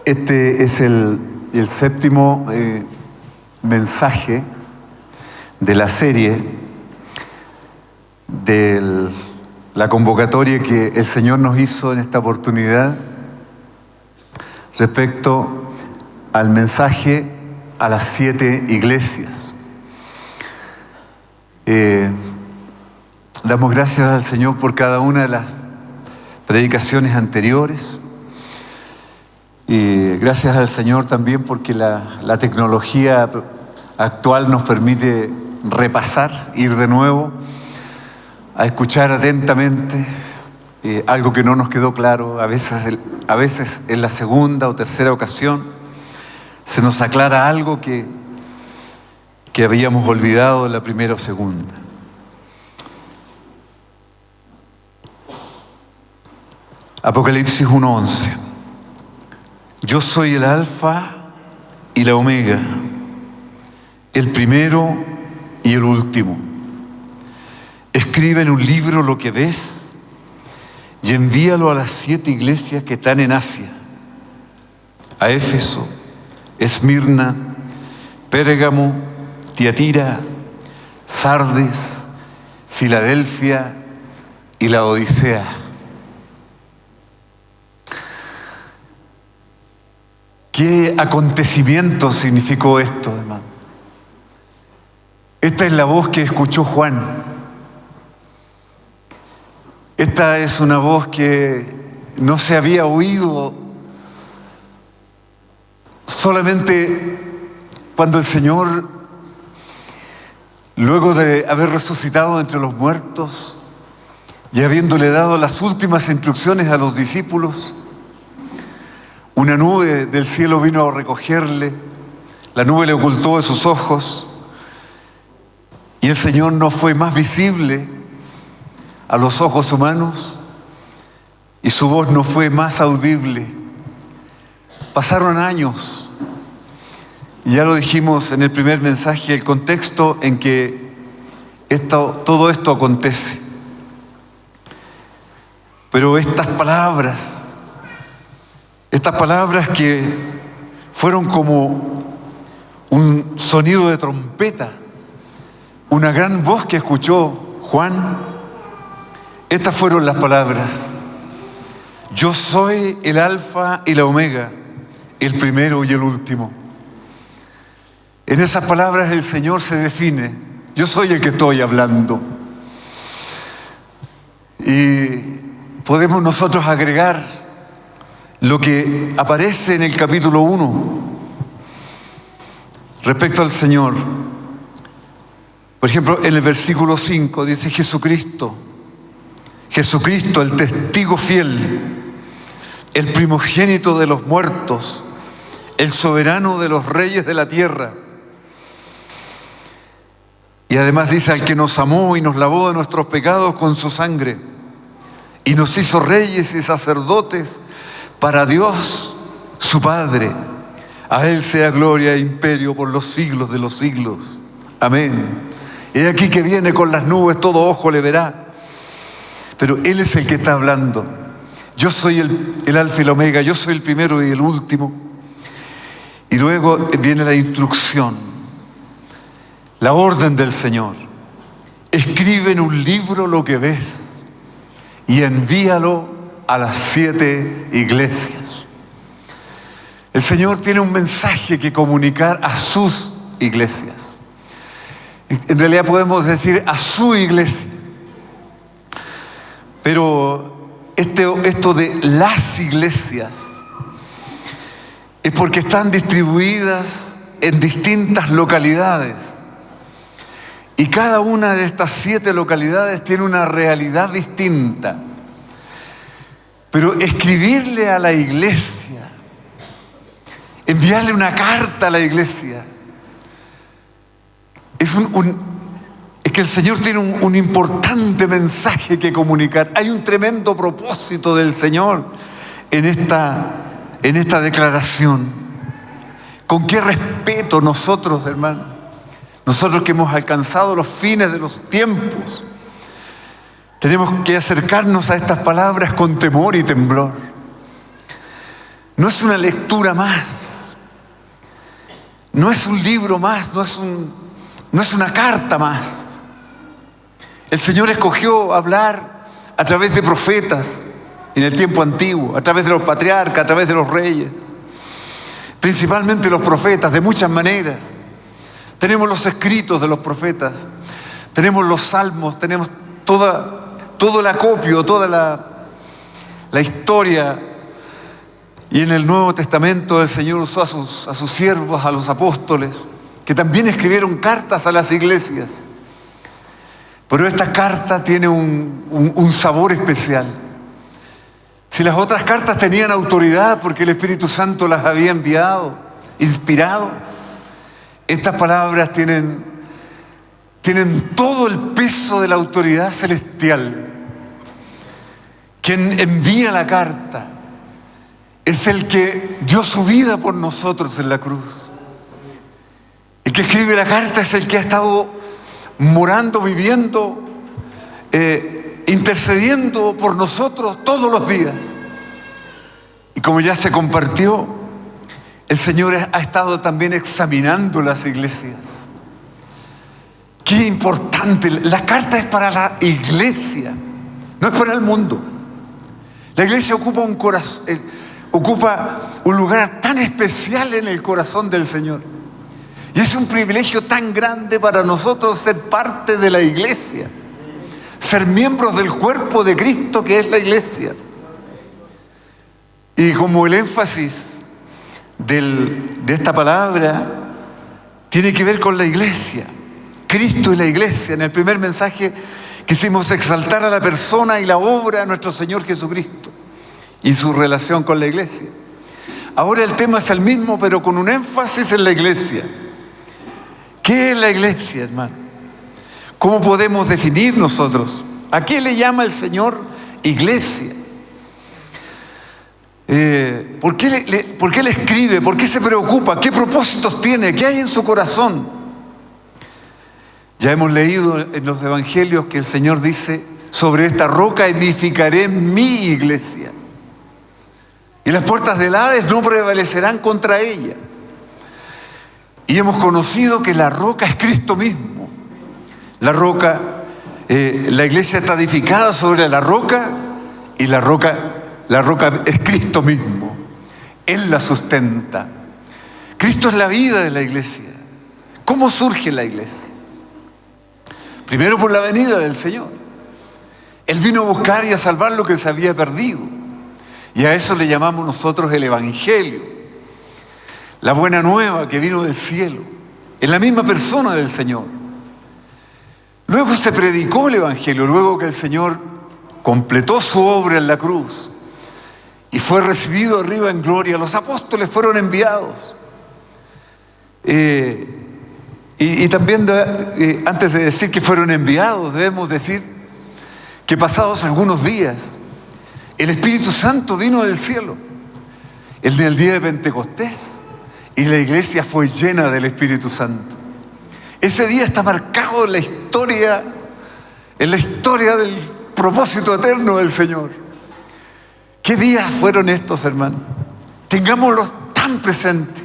Este es el séptimo mensaje de la serie de la convocatoria que el Señor nos hizo en esta oportunidad respecto al mensaje a las 7 iglesias. Damos gracias al Señor por cada una de las predicaciones anteriores. Y gracias al Señor también porque la tecnología actual nos permite repasar, ir de nuevo a escuchar atentamente algo que no nos quedó claro. A veces en la segunda o tercera ocasión se nos aclara algo que habíamos olvidado en la primera o segunda. Apocalipsis 1:11. Yo soy el Alfa y la Omega, el primero y el último. Escribe en un libro lo que ves y envíalo a las 7 iglesias que están en Asia: a Éfeso, Esmirna, Pérgamo, Tiatira, Sardes, Filadelfia y la Odisea. ¿Qué acontecimiento significó esto, hermano? Esta es la voz que escuchó Juan. Esta es una voz que no se había oído solamente cuando el Señor, luego de haber resucitado entre los muertos y habiéndole dado las últimas instrucciones a los discípulos, una nube del cielo vino a recogerle, la nube le ocultó de sus ojos y el Señor no fue más visible a los ojos humanos y su voz no fue más audible. Pasaron años y ya lo dijimos en el primer mensaje, el contexto en que todo esto acontece. Pero estas palabras que fueron como un sonido de trompeta, una gran voz que escuchó Juan, estas fueron las palabras: yo soy el Alfa y la Omega, el primero y el último. En esas palabras el Señor se define: yo soy el que estoy hablando. Y podemos nosotros agregar lo que aparece en el capítulo 1 respecto al Señor. Por ejemplo, en el versículo 5 dice: Jesucristo, el testigo fiel, el primogénito de los muertos, el soberano de los reyes de la tierra. Y además dice: al que nos amó y nos lavó de nuestros pecados con su sangre y nos hizo reyes y sacerdotes para Dios, su Padre. A Él sea gloria e imperio por los siglos de los siglos. Amén. He aquí que viene con las nubes, todo ojo le verá. Pero Él es el que está hablando. Yo soy el Alfa y la Omega, yo soy el primero y el último. Y luego viene la instrucción, la orden del Señor. Escribe en un libro lo que ves y envíalo a las 7 iglesias. El Señor tiene un mensaje que comunicar a sus iglesias. En realidad podemos decir a su iglesia. Pero esto de las iglesias es porque están distribuidas en distintas localidades. Y cada una de estas 7 localidades tiene una realidad distinta. Pero escribirle a la iglesia, enviarle una carta a la iglesia, es que el Señor tiene un importante mensaje que comunicar. Hay un tremendo propósito del Señor en esta declaración. ¿Con qué respeto nosotros, hermano? Nosotros que hemos alcanzado los fines de los tiempos, tenemos que acercarnos a estas palabras con temor y temblor. No es una lectura más, no es un libro más, no es una carta más. El Señor escogió hablar a través de profetas en el tiempo antiguo, a través de los patriarcas, a través de los reyes, principalmente los profetas, de muchas maneras. Tenemos los escritos de los profetas, tenemos los salmos, tenemos todo el acopio, toda la historia. Y en el Nuevo Testamento el Señor usó a sus siervos, a los apóstoles, que también escribieron cartas a las iglesias. Pero esta carta tiene un sabor especial. Si las otras cartas tenían autoridad porque el Espíritu Santo las había enviado, inspirado, estas palabras tienen todo el peso de la autoridad celestial. Quien envía la carta es el que dio su vida por nosotros en la cruz. El que escribe la carta es el que ha estado morando, viviendo, intercediendo por nosotros todos los días. Y como ya se compartió, el Señor ha estado también examinando las iglesias. Qué importante, la carta es para la iglesia, no es para el mundo. La iglesia ocupa un lugar tan especial en el corazón del Señor. Y es un privilegio tan grande para nosotros ser parte de la iglesia, ser miembros del cuerpo de Cristo que es la iglesia. Y como el énfasis de esta palabra tiene que ver con la iglesia, Cristo y la iglesia, en el primer mensaje quisimos exaltar a la persona y la obra de nuestro Señor Jesucristo y su relación con la iglesia. Ahora el tema es el mismo, pero con un énfasis en la iglesia. ¿Qué es la iglesia, hermano? ¿Cómo podemos definir nosotros? ¿A qué le llama el Señor iglesia? ¿Por qué le escribe? ¿Por qué se preocupa? ¿Qué propósitos tiene? ¿Qué hay en su corazón? Ya hemos leído en los evangelios que el Señor dice: sobre esta roca edificaré mi iglesia, y las puertas del Hades no prevalecerán contra ella. Y hemos conocido que la roca es Cristo mismo. La roca, la iglesia está edificada sobre la roca, y la roca es Cristo mismo. Él la sustenta. Cristo es la vida de la iglesia. ¿Cómo surge la iglesia? Primero por la venida del Señor. Él vino a buscar y a salvar lo que se había perdido. Y a eso le llamamos nosotros el Evangelio. La buena nueva que vino del cielo. Es la misma persona del Señor. Luego se predicó el Evangelio, luego que el Señor completó su obra en la cruz y fue recibido arriba en gloria. Los apóstoles fueron enviados. Y también antes de decir que fueron enviados, debemos decir que pasados algunos días, el Espíritu Santo vino del cielo en el día de Pentecostés, y la iglesia fue llena del Espíritu Santo. Ese día está marcado en la historia del propósito eterno del Señor. ¿Qué días fueron estos, hermanos? Tengámoslos tan presentes.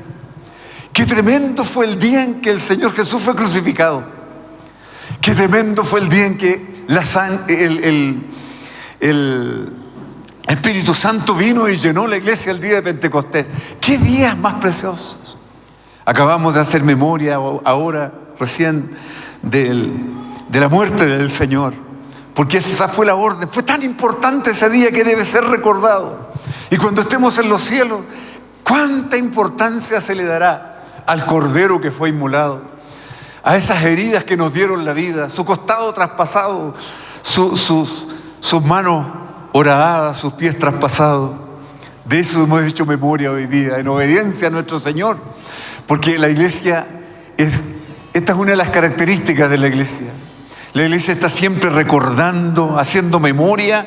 Qué tremendo fue el día en que el Señor Jesús fue crucificado. Qué tremendo fue el día en que el Espíritu Santo vino y llenó la iglesia el día de Pentecostés. Qué días más preciosos. Acabamos de hacer memoria ahora, recién, de la muerte del Señor. Porque esa fue la orden. Fue tan importante ese día que debe ser recordado. Y cuando estemos en los cielos, ¿cuánta importancia se le dará al Cordero que fue inmolado? A esas heridas que nos dieron la vida, su costado traspasado, sus manos horadadas, sus pies traspasados. De eso hemos hecho memoria hoy día, en obediencia a nuestro Señor. Porque la iglesia esta es una de las características de la iglesia. La iglesia está siempre recordando, haciendo memoria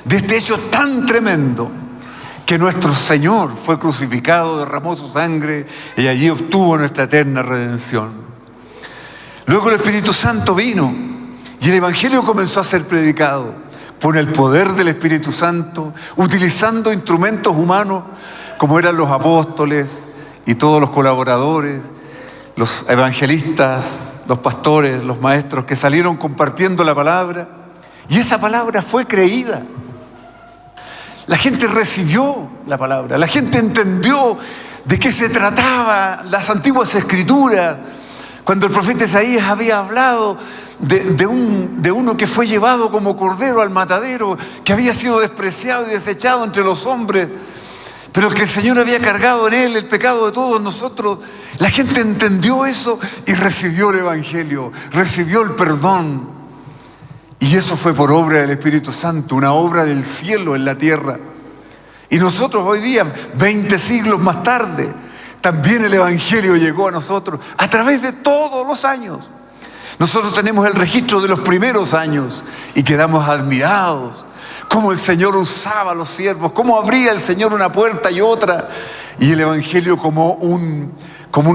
de este hecho tan tremendo, que nuestro Señor fue crucificado, derramó su sangre y allí obtuvo nuestra eterna redención. Luego el Espíritu Santo vino y el Evangelio comenzó a ser predicado por el poder del Espíritu Santo, utilizando instrumentos humanos como eran los apóstoles y todos los colaboradores, los evangelistas, los pastores, los maestros que salieron compartiendo la palabra, y esa palabra fue creída. La gente recibió la palabra, la gente entendió de qué se trataba las antiguas escrituras. Cuando el profeta Isaías había hablado de uno que fue llevado como cordero al matadero, que había sido despreciado y desechado entre los hombres, pero que el Señor había cargado en él el pecado de todos nosotros. La gente entendió eso y recibió el Evangelio, recibió el perdón. Y eso fue por obra del Espíritu Santo, una obra del cielo en la tierra. Y nosotros hoy día, 20 siglos más tarde, también el Evangelio llegó a nosotros a través de todos los años. Nosotros tenemos el registro de los primeros años y quedamos admirados. Cómo el Señor usaba a los siervos, cómo abría el Señor una puerta y otra. Y el Evangelio como un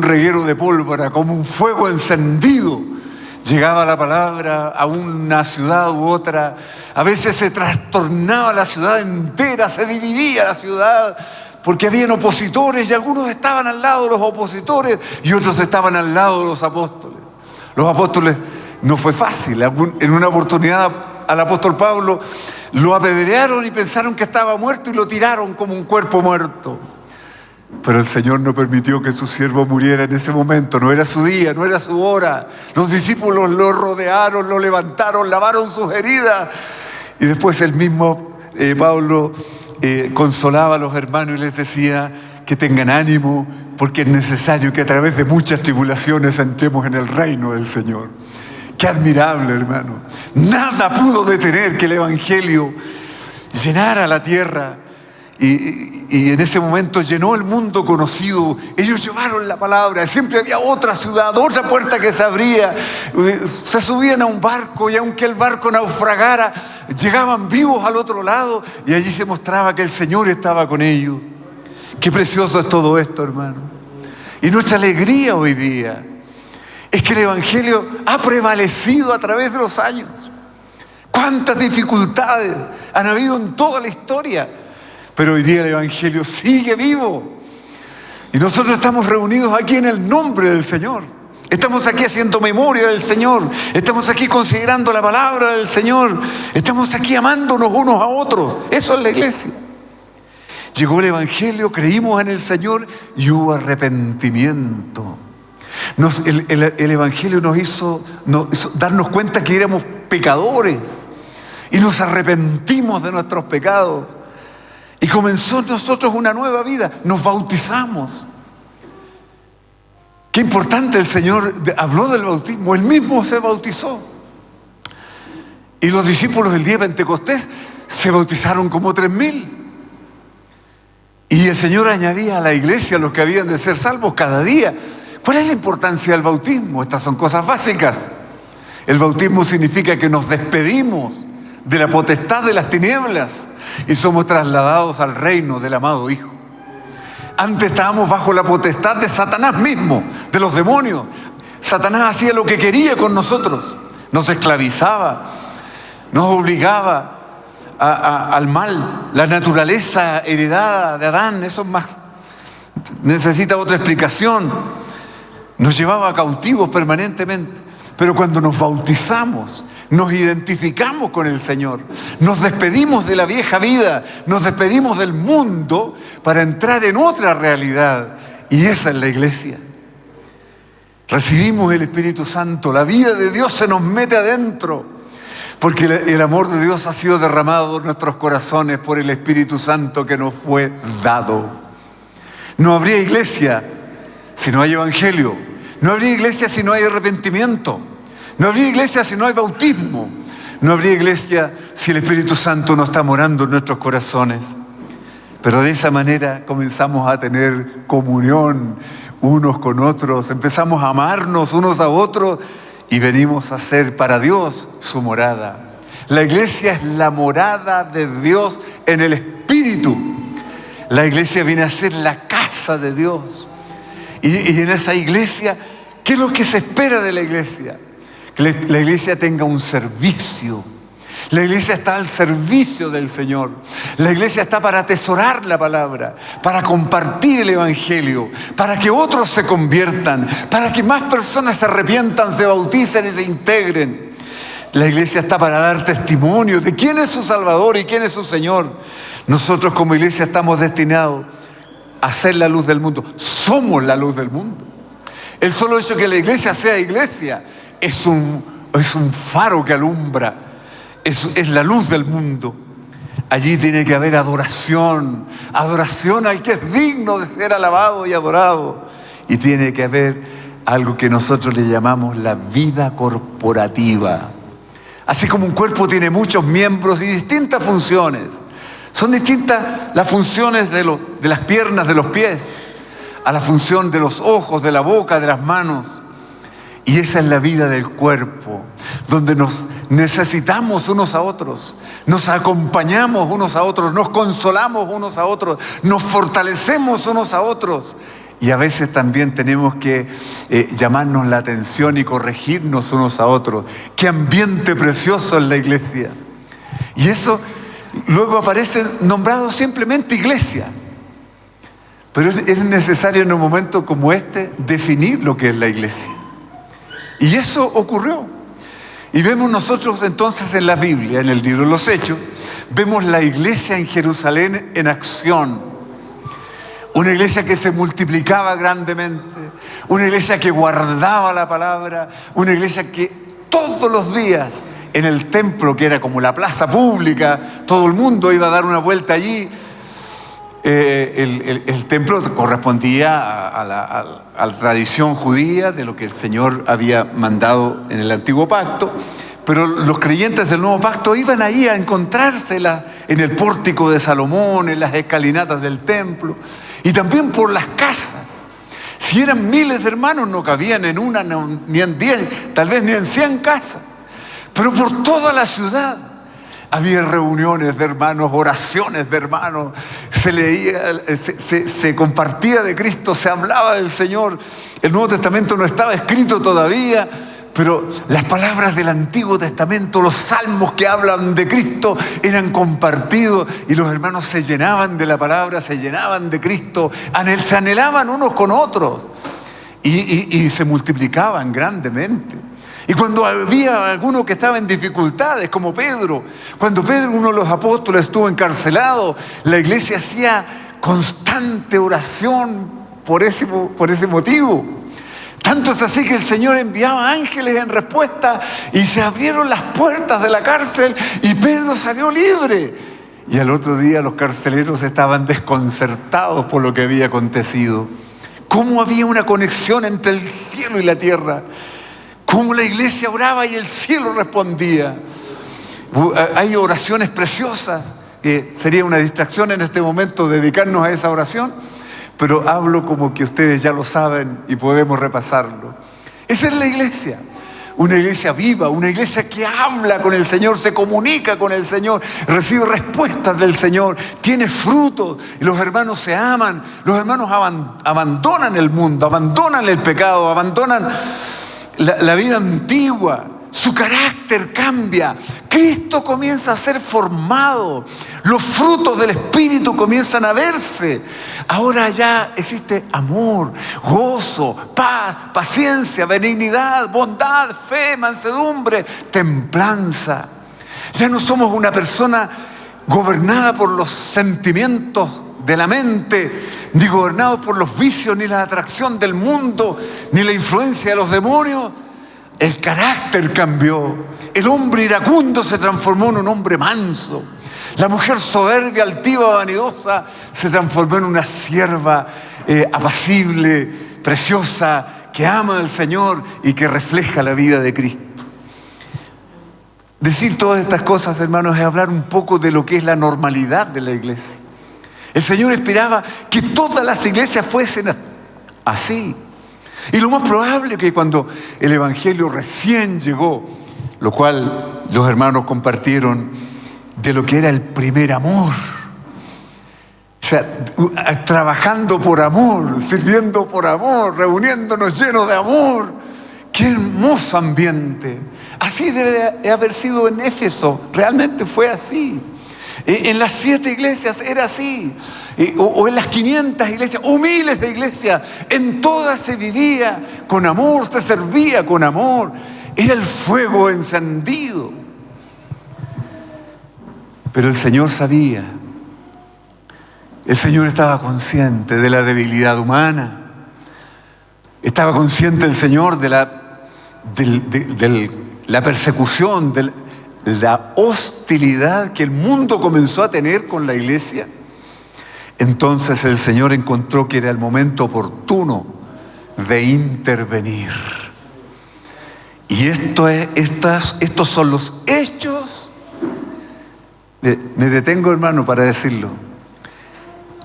reguero de pólvora, como un fuego encendido. Llegaba la palabra a una ciudad u otra. A veces se trastornaba la ciudad entera, se dividía la ciudad, porque habían opositores y algunos estaban al lado de los opositores y otros estaban al lado de los apóstoles. Los apóstoles no fue fácil. En una oportunidad al apóstol Pablo lo apedrearon y pensaron que estaba muerto y lo tiraron como un cuerpo muerto. Pero el Señor no permitió que su siervo muriera en ese momento. No era su día, no era su hora. Los discípulos lo rodearon, lo levantaron, lavaron sus heridas. Y después el mismo Pablo consolaba a los hermanos y les decía que tengan ánimo, porque es necesario que a través de muchas tribulaciones entremos en el reino del Señor. Qué admirable, hermano. Nada pudo detener que el Evangelio llenara la tierra. Y en ese momento llenó el mundo conocido. Ellos llevaron la palabra. Siempre había otra ciudad, otra puerta que se abría. Se subían a un barco y aunque el barco naufragara, llegaban vivos al otro lado y allí se mostraba que el Señor estaba con ellos. Qué precioso es todo esto, hermano. Y nuestra alegría hoy día es que el Evangelio ha prevalecido a través de los años. ¿Cuántas dificultades han habido en toda la historia? Pero hoy día el Evangelio sigue vivo. Y nosotros estamos reunidos aquí en el nombre del Señor. Estamos aquí haciendo memoria del Señor. Estamos aquí considerando la palabra del Señor. Estamos aquí amándonos unos a otros. Eso es la iglesia. Llegó el Evangelio, creímos en el Señor y hubo arrepentimiento. El Evangelio nos hizo darnos cuenta que éramos pecadores. Y nos arrepentimos de nuestros pecados. Y comenzó en nosotros una nueva vida. Nos bautizamos. Qué importante, el Señor habló del bautismo. Él mismo se bautizó. Y los discípulos el día de Pentecostés se bautizaron como 3,000. Y el Señor añadía a la iglesia los que habían de ser salvos cada día. ¿Cuál es la importancia del bautismo? Estas son cosas básicas. El bautismo significa que nos despedimos de la potestad de las tinieblas y somos trasladados al reino del amado Hijo. Antes estábamos bajo la potestad de Satanás mismo, de los demonios. Satanás hacía lo que quería con nosotros. Nos esclavizaba, nos obligaba al mal. La naturaleza heredada de Adán, eso es más, necesita otra explicación. Nos llevaba cautivos permanentemente. Pero cuando nos bautizamos, nos identificamos con el Señor, nos despedimos de la vieja vida, nos despedimos del mundo para entrar en otra realidad, y esa es la iglesia. Recibimos el Espíritu Santo, la vida de Dios se nos mete adentro, porque el amor de Dios ha sido derramado en nuestros corazones por el Espíritu Santo que nos fue dado. No habría iglesia si no hay evangelio, no habría iglesia si no hay arrepentimiento. No habría iglesia si no hay bautismo. No habría iglesia si el Espíritu Santo no está morando en nuestros corazones. Pero de esa manera comenzamos a tener comunión unos con otros. Empezamos a amarnos unos a otros y venimos a ser para Dios su morada. La iglesia es la morada de Dios en el Espíritu. La iglesia viene a ser la casa de Dios. Y en esa iglesia, ¿qué es lo que se espera de la iglesia? Que la iglesia tenga un servicio. La iglesia está al servicio del Señor. La iglesia está para atesorar la palabra, para compartir el evangelio, para que otros se conviertan, para que más personas se arrepientan, se bauticen y se integren. La iglesia está para dar testimonio de quién es su Salvador y quién es su Señor. Nosotros como iglesia estamos destinados a ser la luz del mundo. Somos la luz del mundo. El solo hecho de que la iglesia sea iglesia es un faro que alumbra, es la luz del mundo. Allí tiene que haber adoración al que es digno de ser alabado y adorado. Y tiene que haber algo que nosotros le llamamos la vida corporativa. Así como un cuerpo tiene muchos miembros y distintas funciones. Son distintas las funciones de las piernas, de los pies, a la función de los ojos, de la boca, de las manos. Y esa es la vida del cuerpo, donde nos necesitamos unos a otros, nos acompañamos unos a otros, nos consolamos unos a otros, nos fortalecemos unos a otros. Y a veces también tenemos que llamarnos la atención y corregirnos unos a otros. ¡Qué ambiente precioso en la iglesia! Y eso luego aparece nombrado simplemente iglesia. Pero es necesario en un momento como este definir lo que es la iglesia. Y eso ocurrió. Y vemos nosotros entonces en la Biblia, en el libro de los Hechos, vemos la iglesia en Jerusalén en acción. Una iglesia que se multiplicaba grandemente, una iglesia que guardaba la palabra, una iglesia que todos los días en el templo, que era como la plaza pública, todo el mundo iba a dar una vuelta allí. El templo correspondía a la tradición judía de lo que el Señor había mandado en el Antiguo Pacto, pero los creyentes del Nuevo Pacto iban ahí a encontrarse en el pórtico de Salomón, en las escalinatas del templo, y también por las casas. Si eran miles de hermanos, no cabían en una, ni en 10, tal vez ni en 100 casas, pero por toda la ciudad había reuniones de hermanos, oraciones de hermanos, se leía, se compartía de Cristo, se hablaba del Señor. El Nuevo Testamento no estaba escrito todavía, pero las palabras del Antiguo Testamento, los salmos que hablan de Cristo, eran compartidos y los hermanos se llenaban de la palabra, se llenaban de Cristo, se anhelaban unos con otros y se multiplicaban grandemente. Y cuando había alguno que estaba en dificultades, como Pedro, cuando Pedro, uno de los apóstoles, estuvo encarcelado, la iglesia hacía constante oración por ese motivo. Tanto es así que el Señor enviaba ángeles en respuesta y se abrieron las puertas de la cárcel y Pedro salió libre. Y al otro día los carceleros estaban desconcertados por lo que había acontecido. ¿Cómo había una conexión entre el cielo y la tierra? Cómo la iglesia oraba y el cielo respondía. Hay oraciones preciosas, que sería una distracción en este momento dedicarnos a esa oración, pero hablo como que ustedes ya lo saben y podemos repasarlo. Esa es la iglesia, una iglesia viva, una iglesia que habla con el Señor, se comunica con el Señor, recibe respuestas del Señor, tiene frutos, y los hermanos se aman, los hermanos abandonan el mundo, abandonan el pecado, abandonan la vida antigua, su carácter cambia, Cristo comienza a ser formado, los frutos del Espíritu comienzan a verse. Ahora ya existe amor, gozo, paz, paciencia, benignidad, bondad, fe, mansedumbre, templanza. Ya no somos una persona gobernada por los sentimientos de la mente, ni gobernados por los vicios, ni la atracción del mundo, ni la influencia de los demonios. El carácter cambió. El hombre iracundo se transformó en un hombre manso. La mujer soberbia, altiva, vanidosa se transformó en una sierva apacible, preciosa, que ama al Señor y que refleja la vida de Cristo. Decir todas estas cosas, hermanos, es hablar un poco de lo que es la normalidad de la iglesia. El Señor esperaba que todas las iglesias fuesen así. Y lo más probable es que cuando el Evangelio recién llegó, lo cual los hermanos compartieron de lo que era el primer amor. O sea, trabajando por amor, sirviendo por amor, reuniéndonos llenos de amor. ¡Qué hermoso ambiente! Así debe haber sido en Éfeso, realmente fue así. En las 7 iglesias era así, o en las 500 iglesias, o miles de iglesias, en todas se vivía con amor, se servía con amor, era el fuego encendido. Pero el Señor sabía, el Señor estaba consciente de la debilidad humana, estaba consciente el Señor de la persecución, de la hostilidad que el mundo comenzó a tener con la iglesia. Entonces el Señor encontró que era el momento oportuno de intervenir. Y estos son los hechos. Me detengo, hermano, para decirlo.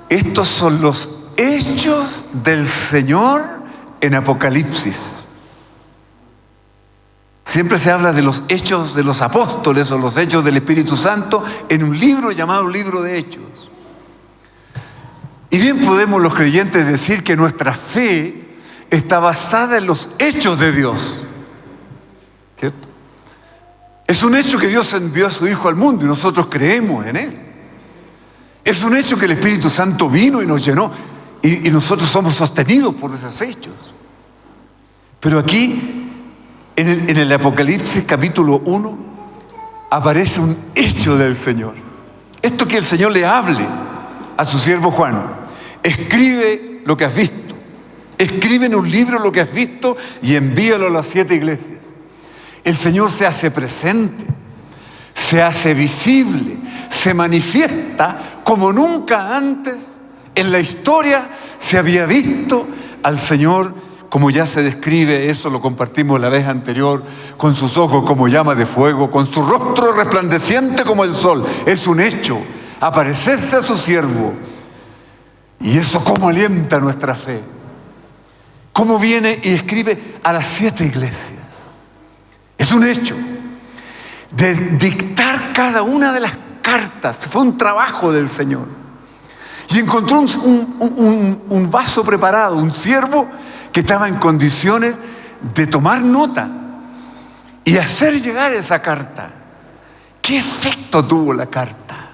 Estos son los hechos del Señor en Apocalipsis. Siempre se habla de los hechos de los apóstoles o los hechos del Espíritu Santo en un libro llamado Libro de Hechos. Y bien podemos los creyentes decir que nuestra fe está basada en los hechos de Dios. ¿Cierto? Es un hecho que Dios envió a su Hijo al mundo y nosotros creemos en Él. Es un hecho que el Espíritu Santo vino y nos llenó y nosotros somos sostenidos por esos hechos. Pero aquí, en el Apocalipsis capítulo 1, aparece un hecho del Señor. Esto que el Señor le hable a su siervo Juan: escribe lo que has visto, escribe en un libro lo que has visto y envíalo a las 7 iglesias. El Señor se hace presente, se hace visible, se manifiesta como nunca antes en la historia se había visto al Señor, como ya se describe, eso lo compartimos la vez anterior, con sus ojos como llama de fuego, con su rostro resplandeciente como el sol. Es un hecho aparecerse a su siervo. Y eso cómo alienta nuestra fe. Cómo viene y escribe a las 7 iglesias. Es un hecho de dictar cada una de las cartas. Fue un trabajo del Señor. Y encontró un vaso preparado, un siervo que estaba en condiciones de tomar nota y hacer llegar esa carta. ¿Qué efecto tuvo la carta?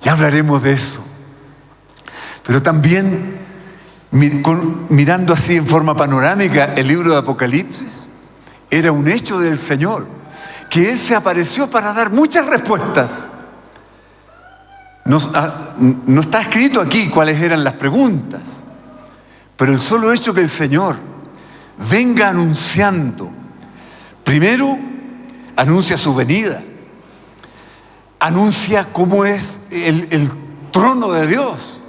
Ya hablaremos de eso. Pero también, mirando así en forma panorámica el libro de Apocalipsis, era un hecho del Señor, que Él se apareció para dar muchas respuestas. No está escrito aquí cuáles eran las preguntas, pero el solo hecho que el Señor venga anunciando, primero anuncia su venida, anuncia cómo es el trono de Dios,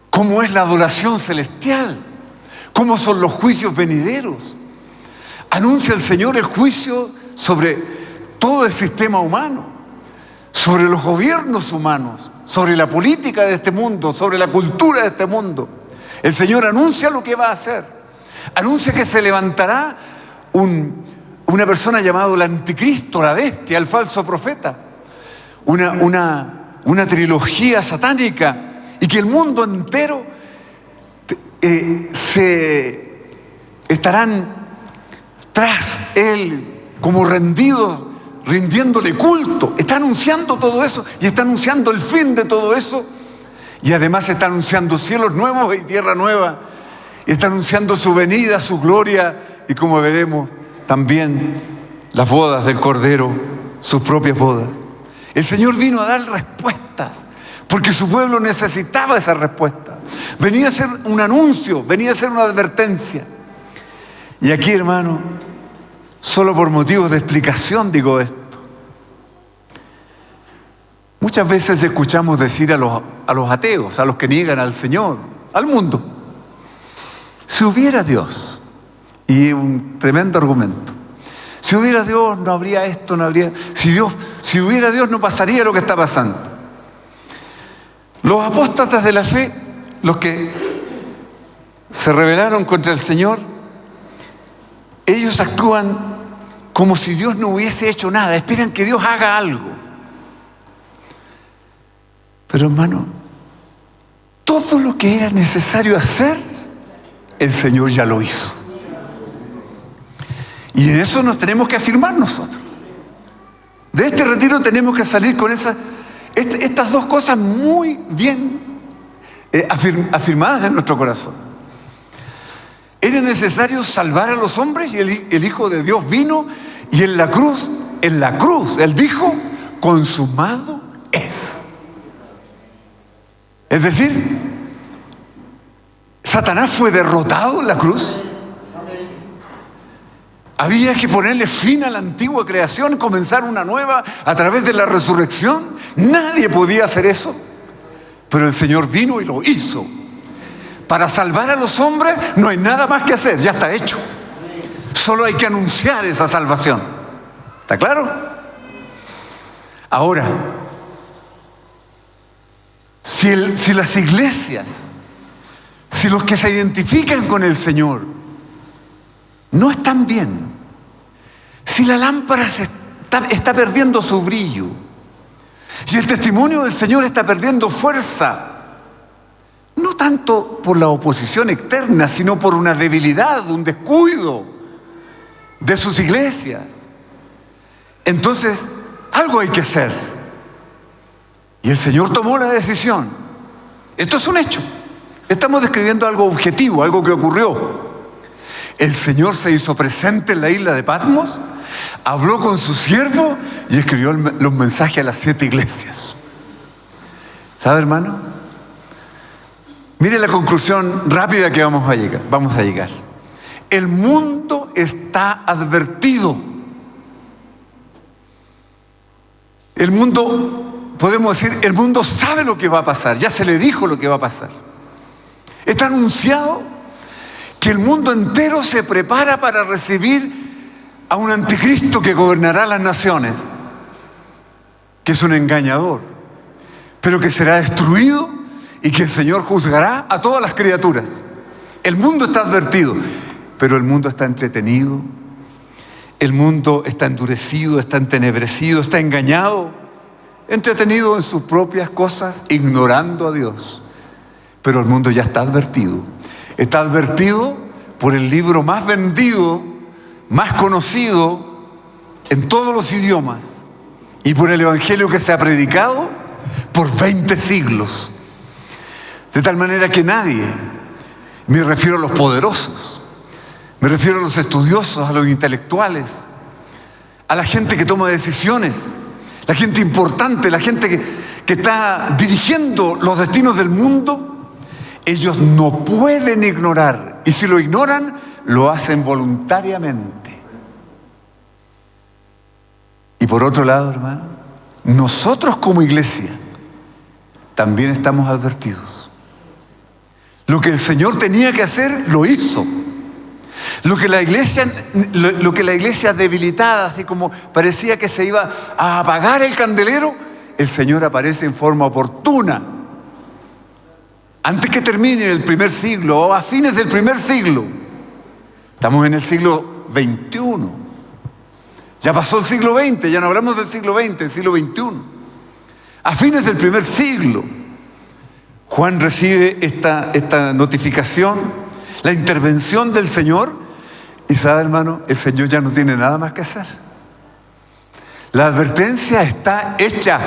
cómo es la adoración celestial, cómo son los juicios venideros. Anuncia el Señor el juicio sobre todo el sistema humano, sobre los gobiernos humanos, sobre la política de este mundo, sobre la cultura de este mundo. El Señor anuncia lo que va a hacer. Anuncia que se levantará una persona llamada el anticristo, la bestia, el falso profeta. Una trilogía satánica, y que el mundo entero se estarán tras él como rendidos, rindiéndole culto. Está anunciando todo eso y está anunciando el fin de todo eso, y además está anunciando cielos nuevos y tierra nueva, y está anunciando su venida, su gloria, y como veremos también las bodas del Cordero, sus propias bodas. El Señor vino a dar respuestas porque su pueblo necesitaba esa respuesta. Venía a ser un anuncio, venía a ser una advertencia. Y aquí, hermano, solo por motivos de explicación digo esto. Muchas veces escuchamos decir a los ateos, a los que niegan al Señor, al mundo: si hubiera Dios, y un tremendo argumento, si hubiera Dios no habría esto, no habría, si hubiera Dios no pasaría lo que está pasando. Los apóstatas de la fe, los que se rebelaron contra el Señor, ellos actúan como si Dios no hubiese hecho nada, esperan que Dios haga algo. Pero hermano, todo lo que era necesario hacer, el Señor ya lo hizo. Y en eso nos tenemos que afirmar nosotros. De este retiro tenemos que salir con estas dos cosas muy bien afirmadas en nuestro corazón. Era necesario salvar a los hombres y el Hijo de Dios vino y en la cruz, Él dijo, consumado es. Es decir, Satanás fue derrotado en la cruz. Había que ponerle fin a la antigua creación, comenzar una nueva a través de la resurrección. Nadie podía hacer eso, pero el Señor vino y lo hizo. Para salvar a los hombres no hay nada más que hacer, ya está hecho. Solo hay que anunciar esa salvación. ¿Está claro? Ahora, si las iglesias, si los que se identifican con el Señor no están bien, si la lámpara está perdiendo su brillo, si el testimonio del Señor está perdiendo fuerza, no tanto por la oposición externa, sino por una debilidad, un descuido de sus iglesias, entonces algo hay que hacer. Y el Señor tomó la decisión. Esto es un hecho. Estamos describiendo algo objetivo, algo que ocurrió. El Señor se hizo presente en la isla de Patmos, habló con su siervo y escribió los mensajes a las 7 iglesias. ¿Sabe, hermano? Mire la conclusión rápida que vamos a llegar. El mundo está advertido. El mundo, podemos decir, el mundo sabe lo que va a pasar. Ya se le dijo lo que va a pasar. Está anunciado que el mundo entero se prepara para recibir a un anticristo que gobernará las naciones, que es un engañador, pero que será destruido y que el Señor juzgará a todas las criaturas. El mundo está advertido, pero el mundo está entretenido, el mundo está endurecido, está entenebrecido, está engañado, entretenido en sus propias cosas, ignorando a Dios. Pero el mundo ya está advertido. Está advertido por el libro más vendido, más conocido en todos los idiomas y por el evangelio que se ha predicado por 20 siglos. De tal manera que nadie, me refiero a los poderosos, me refiero a los estudiosos, a los intelectuales, a la gente que toma decisiones, la gente importante, la gente que está dirigiendo los destinos del mundo, ellos no pueden ignorar, y si lo ignoran, lo hacen voluntariamente. Y por otro lado, hermano, nosotros como iglesia también estamos advertidos. Lo que el Señor tenía que hacer, lo hizo. Lo que la iglesia debilitada, así como parecía que se iba a apagar el candelero, el Señor aparece en forma oportuna. Antes que termine el primer siglo o a fines del primer siglo. Estamos en el siglo XXI. Ya pasó el siglo XX, ya no hablamos del siglo XX, el siglo XXI. A fines del primer siglo, Juan recibe esta notificación, la intervención del Señor, y sabe, hermano, el Señor ya no tiene nada más que hacer. La advertencia está hecha.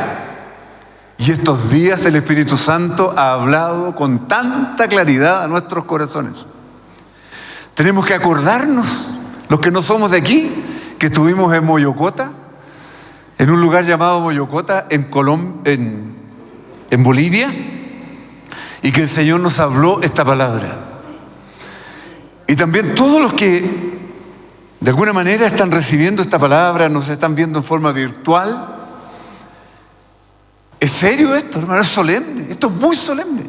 Y estos días el Espíritu Santo ha hablado con tanta claridad a nuestros corazones. Tenemos que acordarnos, los que no somos de aquí, que estuvimos en Moyocota, en un lugar llamado Moyocota, en Bolivia, y que el Señor nos habló esta palabra. Y también todos los que de alguna manera están recibiendo esta palabra, nos están viendo en forma virtual. ¿Es serio esto, hermano? Es solemne. Esto es muy solemne.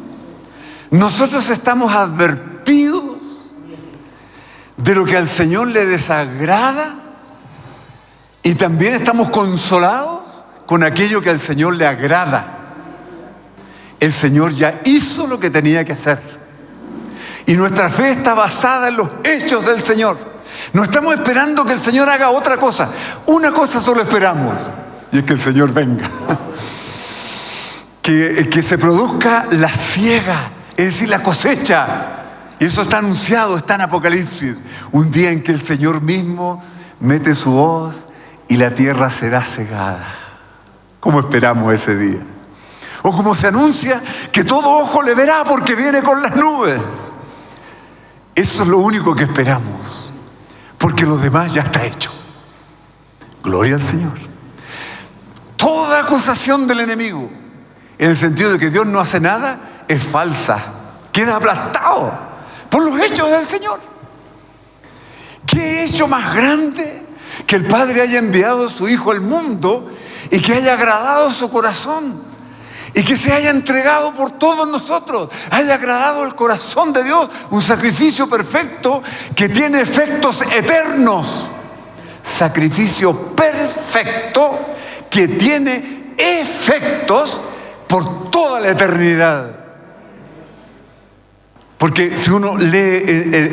Nosotros estamos advertidos de lo que al Señor le desagrada y también estamos consolados con aquello que al Señor le agrada. El Señor ya hizo lo que tenía que hacer. Y nuestra fe está basada en los hechos del Señor. No estamos esperando que el Señor haga otra cosa. Una cosa solo esperamos, y es que el Señor venga. Que se produzca la siega, es decir, la cosecha. Y eso está anunciado, está en Apocalipsis. Un día en que el Señor mismo mete su voz y la tierra será cegada. ¿Cómo esperamos ese día? O como se anuncia que todo ojo le verá porque viene con las nubes. Eso es lo único que esperamos, porque lo demás ya está hecho. Gloria al Señor. Toda acusación del enemigo, en el sentido de que Dios no hace nada, es falsa. Queda aplastado por los hechos del Señor. ¿Qué hecho más grande que el Padre haya enviado a su Hijo al mundo y que haya agradado su corazón y que se haya entregado por todos nosotros? Haya agradado el corazón de Dios, un sacrificio perfecto que tiene efectos eternos. Sacrificio perfecto que tiene efectos por toda la eternidad. Porque si uno lee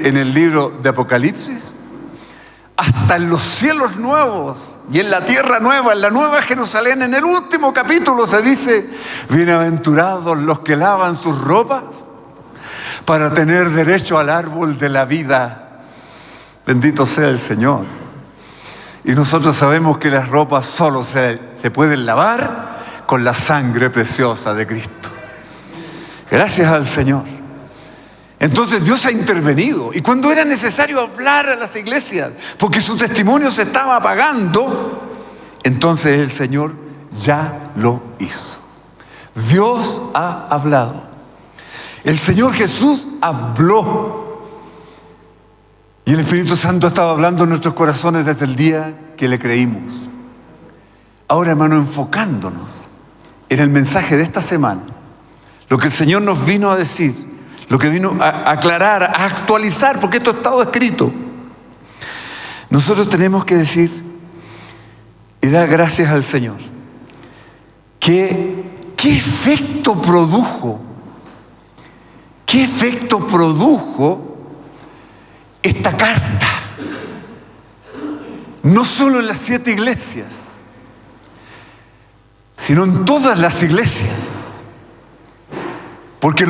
en el libro de Apocalipsis, hasta en los cielos nuevos y en la tierra nueva, en la nueva Jerusalén, en el último capítulo se dice: bienaventurados los que lavan sus ropas para tener derecho al árbol de la vida. Bendito sea el Señor. Y nosotros sabemos que las ropas solo se pueden lavar con la sangre preciosa de Cristo. Gracias al Señor. Entonces Dios ha intervenido, y cuando era necesario hablar a las iglesias porque su testimonio se estaba apagando, entonces el Señor ya lo hizo. Dios ha hablado. El Señor Jesús habló. Y el Espíritu Santo ha estado hablando en nuestros corazones desde el día que le creímos. Ahora, hermano, enfocándonos en el mensaje de esta semana, lo que el Señor nos vino a decir, lo que vino a aclarar, a actualizar, porque esto ha estado escrito. Nosotros tenemos que decir y dar gracias al Señor. ¿Qué efecto produjo? ¿Qué efecto produjo esta carta? No solo en las 7 iglesias, sino en todas las iglesias. Porque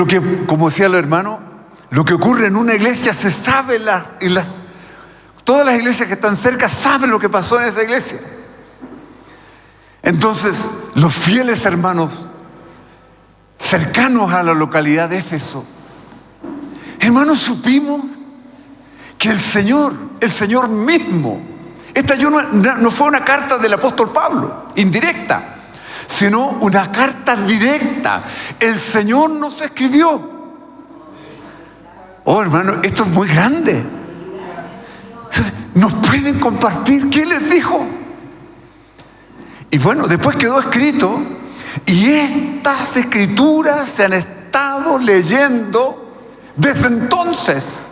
como decía el hermano, lo que ocurre en una iglesia se sabe, todas las iglesias que están cerca saben lo que pasó en esa iglesia. Entonces, los fieles hermanos cercanos a la localidad de Éfeso, hermanos, supimos que el Señor mismo, esta no fue una carta del apóstol Pablo, indirecta, sino una carta directa. El Señor nos escribió. Oh, hermano, esto es muy grande. ¿Nos pueden compartir qué les dijo? Y bueno, después quedó escrito, y estas escrituras se han estado leyendo desde entonces,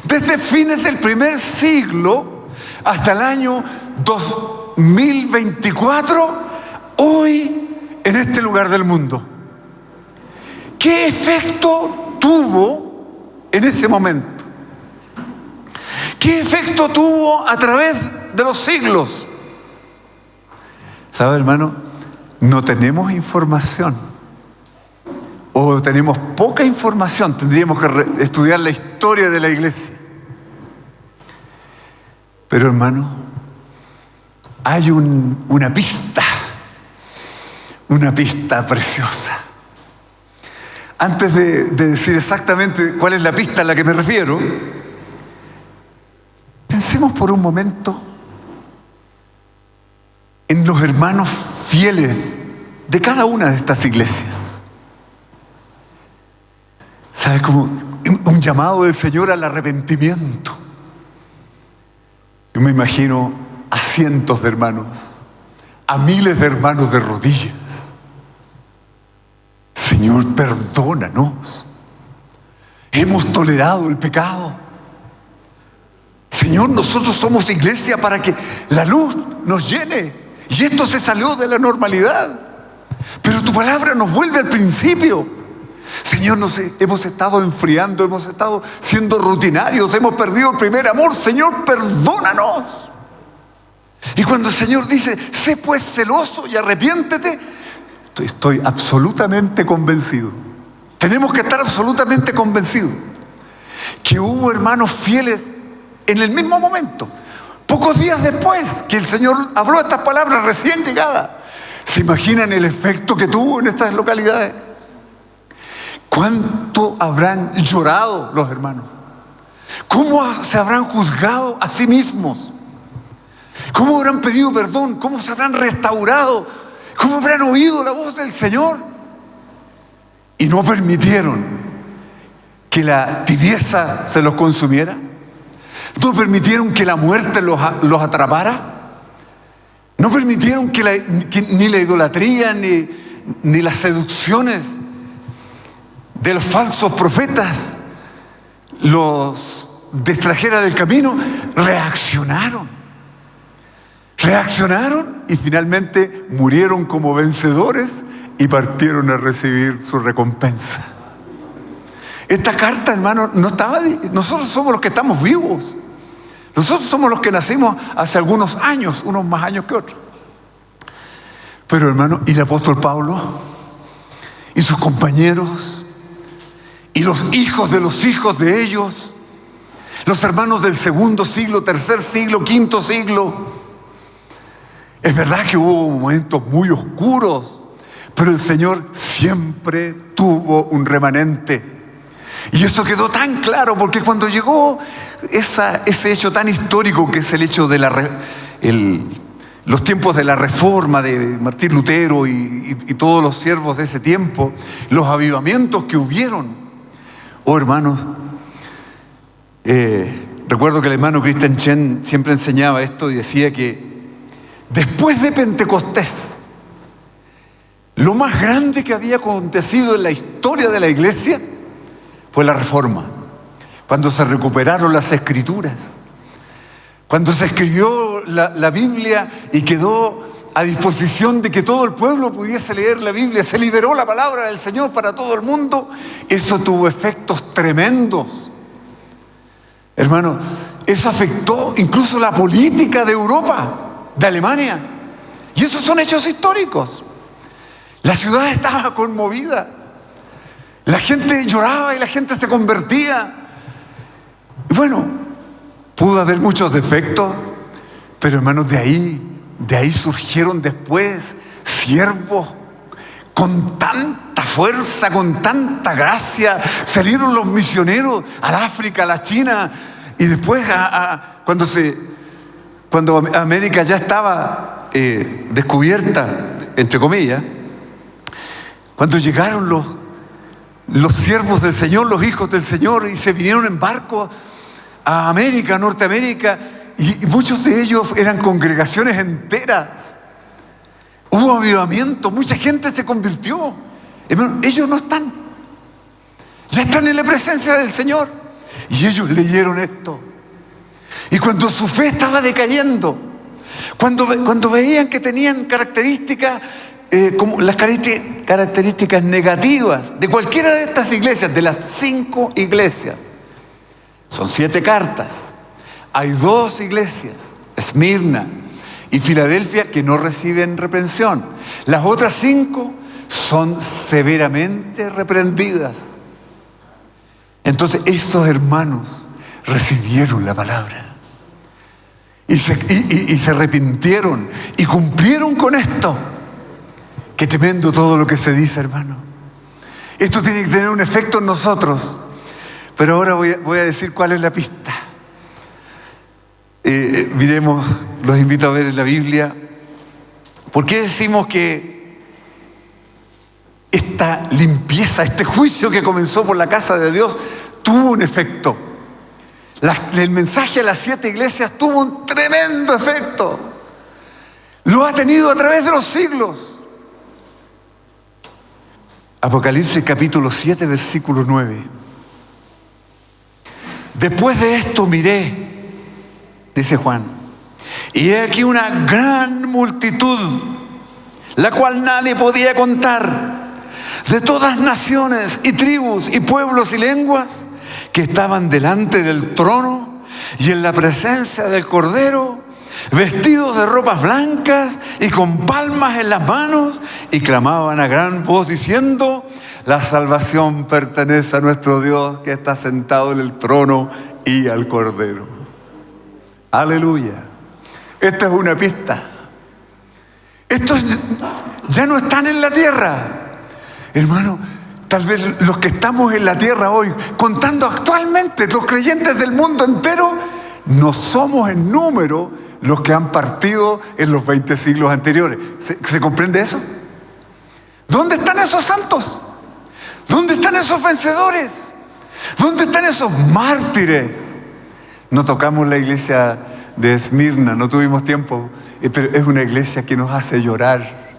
desde fines del primer siglo hasta el año 2024, hoy en este lugar del mundo. ¿Qué efecto tuvo en ese momento? ¿Qué efecto tuvo a través de los siglos? ¿Sabe, hermano? No tenemos información, o tenemos poca información. Tendríamos que estudiar la historia de la iglesia. Pero, hermano, hay una pista preciosa. Antes de decir exactamente cuál es la pista a la que me refiero, pensemos por un momento en los hermanos fieles de cada una de estas iglesias. ¿Sabes? Como un llamado del Señor al arrepentimiento. Yo me imagino a cientos de hermanos, a miles de hermanos de rodillas. Señor, perdónanos. Hemos tolerado el pecado. Señor, nosotros somos iglesia para que la luz nos llene. Y esto se salió de la normalidad. Pero tu palabra nos vuelve al principio. Señor, hemos estado enfriando, hemos estado siendo rutinarios, hemos perdido el primer amor. Señor, perdónanos. Y cuando el Señor dice, sé pues celoso y arrepiéntete, estoy absolutamente convencido. Tenemos que estar absolutamente convencidos que hubo hermanos fieles en el mismo momento. Pocos días después que el Señor habló estas palabras recién llegadas. ¿Se imaginan el efecto que tuvo en estas localidades? ¿Cuánto habrán llorado los hermanos? ¿Cómo se habrán juzgado a sí mismos? ¿Cómo habrán pedido perdón? ¿Cómo se habrán restaurado? ¿Cómo habrán oído la voz del Señor? Y no permitieron que la tibieza se los consumiera. No permitieron que la muerte los atrapara. No permitieron que ni la idolatría ni las seducciones de los falsos profetas los distrajera del camino. Reaccionaron y finalmente murieron como vencedores y partieron a recibir su recompensa. Esta carta, hermano, no estaba. Nosotros somos los que estamos vivos. Nosotros somos los que nacimos hace algunos años, unos más años que otros. Pero, hermano, ¿y el apóstol Pablo? ¿Y sus compañeros? ¿Y los hijos de los hijos de ellos? Los hermanos del segundo siglo, tercer siglo, quinto siglo. Es verdad que hubo momentos muy oscuros, pero el Señor siempre tuvo un remanente. Y eso quedó tan claro, porque cuando llegó ese hecho tan histórico que es el hecho de los tiempos de la Reforma de Martín Lutero y todos los siervos de ese tiempo, los avivamientos que hubieron. Oh, hermanos, recuerdo que el hermano Christian Chen siempre enseñaba esto y decía que después de Pentecostés, lo más grande que había acontecido en la historia de la iglesia fue la Reforma, cuando se recuperaron las Escrituras, cuando se escribió la Biblia y quedó a disposición de que todo el pueblo pudiese leer la Biblia, se liberó la palabra del Señor para todo el mundo. Eso tuvo efectos tremendos. Hermano, eso afectó incluso la política de Europa, de Alemania, y esos son hechos históricos. La ciudad estaba conmovida. La gente lloraba y la gente se convertía. Y bueno, pudo haber muchos defectos, pero hermanos, de ahí surgieron después siervos con tanta fuerza, con tanta gracia. Salieron los misioneros al África, a la China, y después cuando América ya estaba descubierta, entre comillas, cuando llegaron los siervos del Señor, los hijos del Señor, y se vinieron en barco a América, a Norteamérica, y muchos de ellos eran congregaciones enteras. Hubo avivamiento, mucha gente se convirtió. Hermano, ellos no están. Ya están en la presencia del Señor. Y ellos leyeron esto. Y cuando su fe estaba decayendo, cuando veían que tenían características, como las características negativas de cualquiera de estas iglesias, de las 5 iglesias, son 7 cartas. Hay 2 iglesias, Esmirna y Filadelfia, que no reciben reprensión. Las otras 5 son severamente reprendidas. Entonces estos hermanos recibieron la palabra y se arrepintieron y cumplieron con esto. Qué tremendo todo lo que se dice, hermano. Esto tiene que tener un efecto en nosotros. Pero ahora voy a decir cuál es la pista. Miremos, los invito a ver en la Biblia. ¿Por qué decimos que esta limpieza, este juicio que comenzó por la casa de Dios, tuvo un efecto? El mensaje a las 7 iglesias tuvo un tremendo efecto. Lo ha tenido a través de los siglos. Apocalipsis capítulo 7, versículo 9. Después de esto miré, dice Juan, y he aquí una gran multitud, la cual nadie podía contar, de todas naciones y tribus y pueblos y lenguas, que estaban delante del trono y en la presencia del Cordero, vestidos de ropas blancas y con palmas en las manos, y clamaban a gran voz diciendo: la salvación pertenece a nuestro Dios, que está sentado en el trono, y al Cordero. Aleluya. Esto es una pista. Estos ya no están en la tierra. Hermano, tal vez los que estamos en la tierra hoy, contando actualmente, los creyentes del mundo entero, no somos en número los que han partido en los 20 siglos anteriores. ¿Se comprende eso? ¿Dónde están esos santos? ¿Dónde están esos vencedores? ¿Dónde están esos mártires? No tocamos la iglesia de Esmirna, no tuvimos tiempo, pero es una iglesia que nos hace llorar.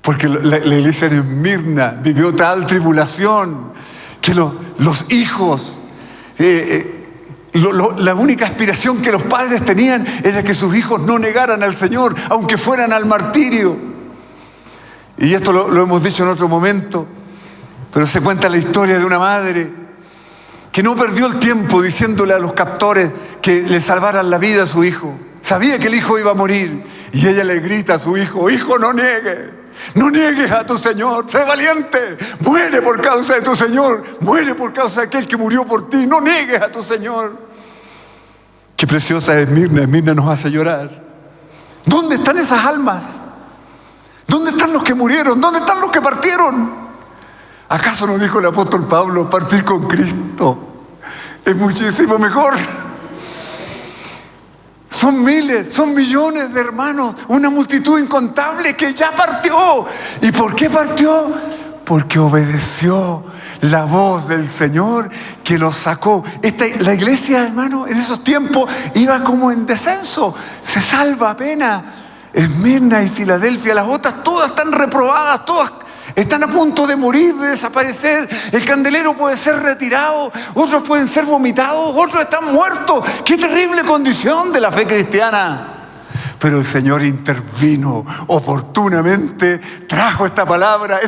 Porque la iglesia de Esmirna vivió tal tribulación que los hijos, la única aspiración que los padres tenían era que sus hijos no negaran al Señor, aunque fueran al martirio. Y esto lo hemos dicho en otro momento, pero se cuenta la historia de una madre que no perdió el tiempo diciéndole a los captores que le salvaran la vida a su hijo. Sabía que el hijo iba a morir y ella le grita a su hijo: hijo, no niegues a tu Señor, sé valiente, muere por causa de tu Señor, muere por causa de aquel que murió por ti, no niegues a tu Señor. Qué preciosa es Esmirna. Esmirna nos hace llorar. ¿Dónde están esas almas? ¿Dónde están los que murieron? ¿Dónde están los que partieron? ¿Acaso nos dijo el apóstol Pablo: partir con Cristo es muchísimo mejor? Son miles, son millones de hermanos, una multitud incontable que ya partió. ¿Y por qué partió? Porque obedeció la voz del Señor que los sacó. La iglesia, hermano, en esos tiempos iba como en descenso, se salva apenas. Esmirna y Filadelfia, las otras todas están reprobadas, todas están a punto de morir, de desaparecer. El candelero puede ser retirado, otros pueden ser vomitados, otros están muertos. ¡Qué terrible condición de la fe cristiana! Pero el Señor intervino oportunamente, trajo esta palabra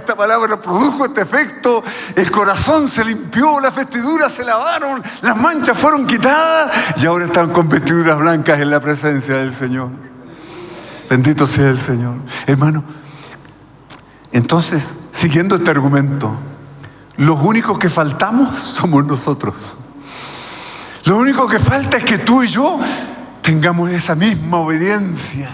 produjo este efecto, el corazón se limpió, las vestiduras se lavaron, las manchas fueron quitadas y ahora están con vestiduras blancas en la presencia del Señor. Bendito sea el Señor. Hermano, entonces, siguiendo este argumento, los únicos que faltamos somos nosotros. Lo único que falta es que tú y yo tengamos esa misma obediencia.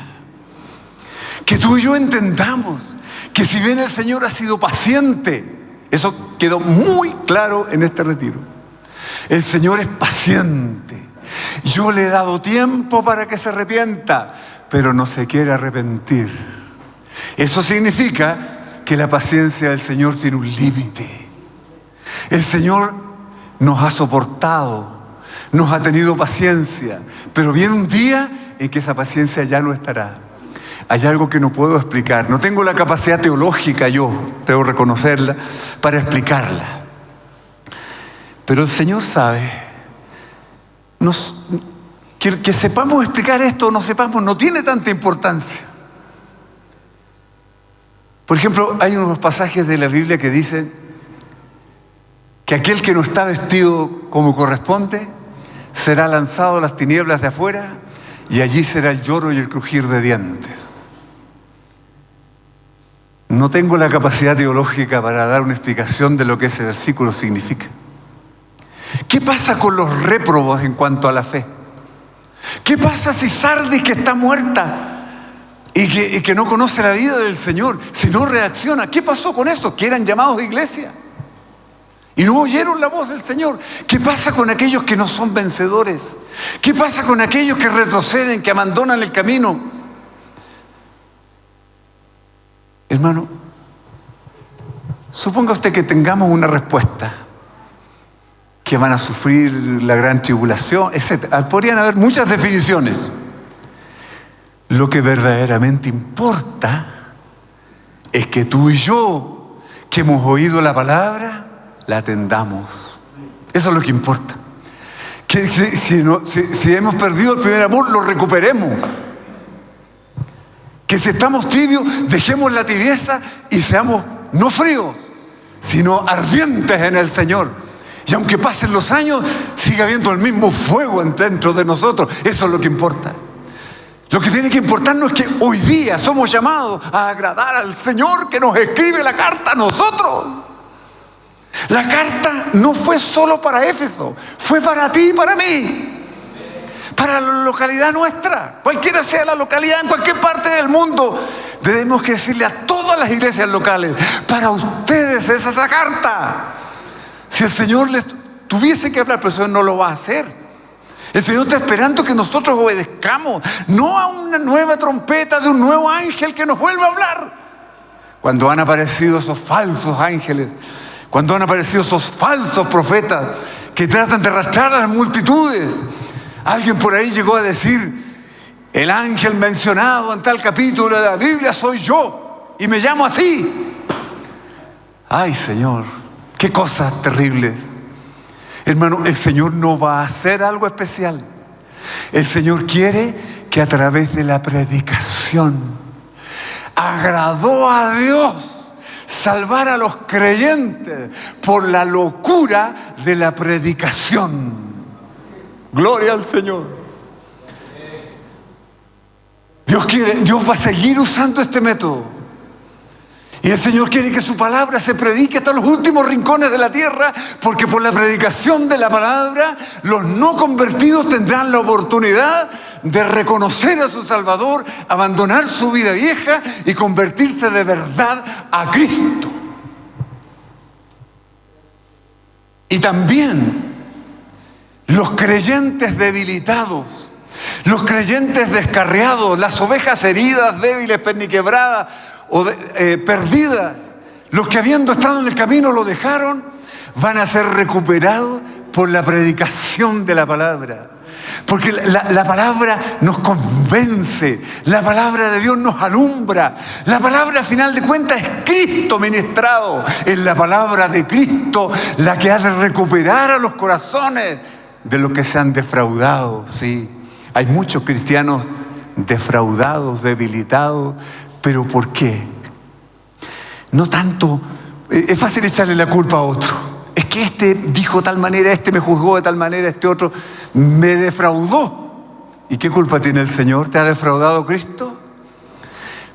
Que tú y yo entendamos que si bien el Señor ha sido paciente, eso quedó muy claro en este retiro. El Señor es paciente. Yo le he dado tiempo para que se arrepienta, pero no se quiere arrepentir. Eso significa que la paciencia del Señor tiene un límite. El Señor nos ha soportado, nos ha tenido paciencia, pero viene un día en que esa paciencia ya no estará. Hay algo que no puedo explicar, no tengo la capacidad teológica, yo debo reconocerla, para explicarla. Pero el Señor sabe. Que sepamos explicar esto o no sepamos no tiene tanta importancia. Por ejemplo, hay unos pasajes de la Biblia que dicen que aquel que no está vestido como corresponde será lanzado a las tinieblas de afuera y allí será el lloro y el crujir de dientes. No tengo la capacidad teológica para dar una explicación de lo que ese versículo significa. ¿Qué pasa con los réprobos en cuanto a la fe? ¿Qué pasa si Sardis, que está muerta y que no conoce la vida del Señor, si no reacciona? ¿Qué pasó con estos que eran llamados iglesia y no oyeron la voz del Señor? ¿Qué pasa con aquellos que no son vencedores? ¿Qué pasa con aquellos que retroceden, que abandonan el camino? Hermano, suponga usted que tengamos una respuesta, que van a sufrir la gran tribulación, etc. Podrían haber muchas definiciones. Lo que verdaderamente importa es que tú y yo, que hemos oído la palabra, la atendamos. Eso es lo que importa. Que si hemos perdido el primer amor, lo recuperemos. Que si estamos tibios, dejemos la tibieza y seamos no fríos, sino ardientes en el Señor. Y aunque pasen los años, siga habiendo el mismo fuego dentro de nosotros. Eso es lo que importa. Lo que tiene que importarnos es que hoy día somos llamados a agradar al Señor que nos escribe la carta a nosotros. La carta no fue solo para Éfeso, fue para ti y para mí. para la localidad nuestra, cualquiera sea la localidad, en cualquier parte del mundo. Tenemos que decirle a todas las iglesias locales, para ustedes es esa carta. Si el Señor les tuviese que hablar, pero el Señor no lo va a hacer. El Señor está esperando que nosotros obedezcamos, no a una nueva trompeta de un nuevo ángel que nos vuelva a hablar. Cuando han aparecido esos falsos ángeles, cuando han aparecido esos falsos profetas que tratan de arrastrar a las multitudes, alguien por ahí llegó a decir: el ángel mencionado en tal capítulo de la Biblia soy yo y me llamo así. Ay, Señor, qué cosas terribles. Hermano, el Señor no va a hacer algo especial. El Señor quiere que a través de la predicación, agradó a Dios salvar a los creyentes por la locura de la predicación. Gloria al Señor. Dios va a seguir usando este método. Y el Señor quiere que su palabra se predique hasta los últimos rincones de la tierra, porque por la predicación de la palabra, los no convertidos tendrán la oportunidad de reconocer a su Salvador, abandonar su vida vieja y convertirse de verdad a Cristo. Y también los creyentes debilitados, los creyentes descarriados, las ovejas heridas, débiles, perniquebradas o perdidas, los que habiendo estado en el camino lo dejaron, van a ser recuperados por la predicación de la palabra. Porque la palabra nos convence, la palabra de Dios nos alumbra, la palabra, a final de cuentas, es Cristo ministrado. Es la palabra de Cristo la que ha de recuperar a los corazones de los que se han defraudado. Sí, hay muchos cristianos defraudados, debilitados. ¿Pero por qué? No tanto, es fácil echarle la culpa a otro. Es que este dijo de tal manera, este me juzgó de tal manera, este otro me defraudó. ¿Y qué culpa tiene el Señor? ¿Te ha defraudado Cristo?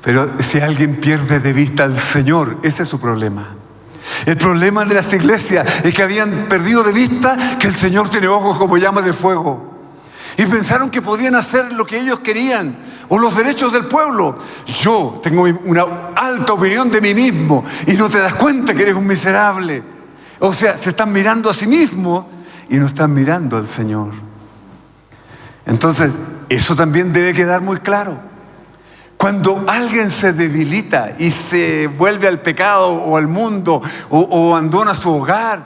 Pero si alguien pierde de vista al Señor, ese es su problema. El problema de las iglesias es que habían perdido de vista que el Señor tiene ojos como llamas de fuego. Y pensaron que podían hacer lo que ellos querían, o los derechos del pueblo. Yo tengo una alta opinión de mí mismo y no te das cuenta que eres un miserable. O sea, se están mirando a sí mismos y no están mirando al Señor. Entonces, eso también debe quedar muy claro. Cuando alguien se debilita y se vuelve al pecado o al mundo o abandona su hogar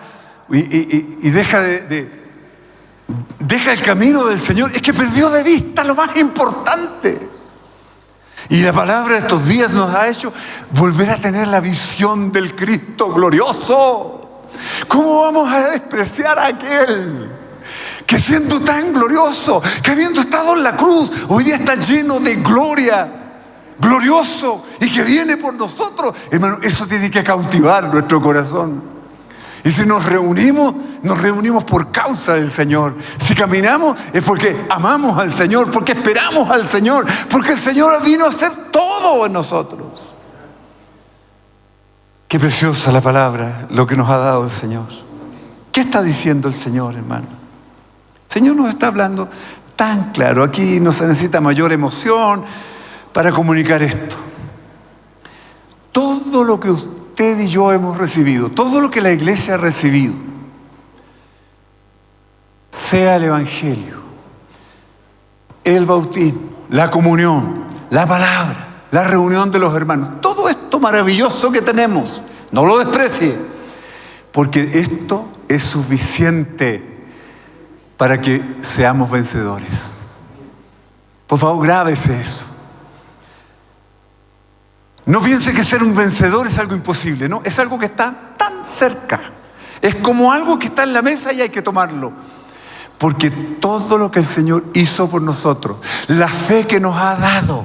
y deja deja el camino del Señor, es que perdió de vista lo más importante. Y la palabra de estos días nos ha hecho volver a tener la visión del Cristo glorioso. ¿Cómo vamos a despreciar a aquel que, siendo tan glorioso, que habiendo estado en la cruz, hoy día está lleno de gloria, glorioso, y que viene por nosotros? Hermano, eso tiene que cautivar nuestro corazón. Y si nos reunimos por causa del Señor. Si caminamos es porque amamos al Señor, porque esperamos al Señor, porque el Señor vino a hacer todo en nosotros. Qué preciosa la palabra, lo que nos ha dado el Señor. ¿Qué está diciendo el Señor, hermano? El Señor nos está hablando tan claro. Aquí no se necesita mayor emoción para comunicar esto. Todo lo que usted y yo hemos recibido, todo lo que la iglesia ha recibido, sea el evangelio, el bautismo, la comunión, la palabra, la reunión de los hermanos, todo esto maravilloso que tenemos, no lo desprecie, porque esto es suficiente para que seamos vencedores. Por favor, grábese eso. No piense que ser un vencedor es algo imposible, no, es algo que está tan cerca. Es como algo que está en la mesa y hay que tomarlo. Porque todo lo que el Señor hizo por nosotros, la fe que nos ha dado,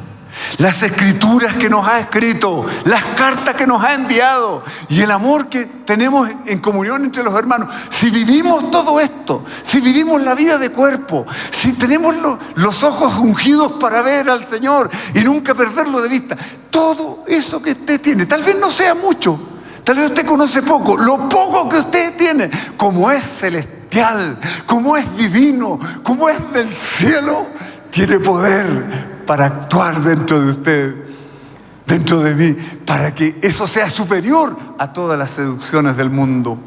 las escrituras que nos ha escrito, las cartas que nos ha enviado y el amor que tenemos en comunión entre los hermanos, si vivimos todo esto, si vivimos la vida de cuerpo, si tenemos los ojos ungidos para ver al Señor y nunca perderlo de vista, todo eso que usted tiene, tal vez no sea mucho, tal vez usted conoce poco, lo poco que usted tiene, como es celestial, celestial, como es divino, como es del cielo, tiene poder para actuar dentro de usted, dentro de mí, para que eso sea superior a todas las seducciones del mundo.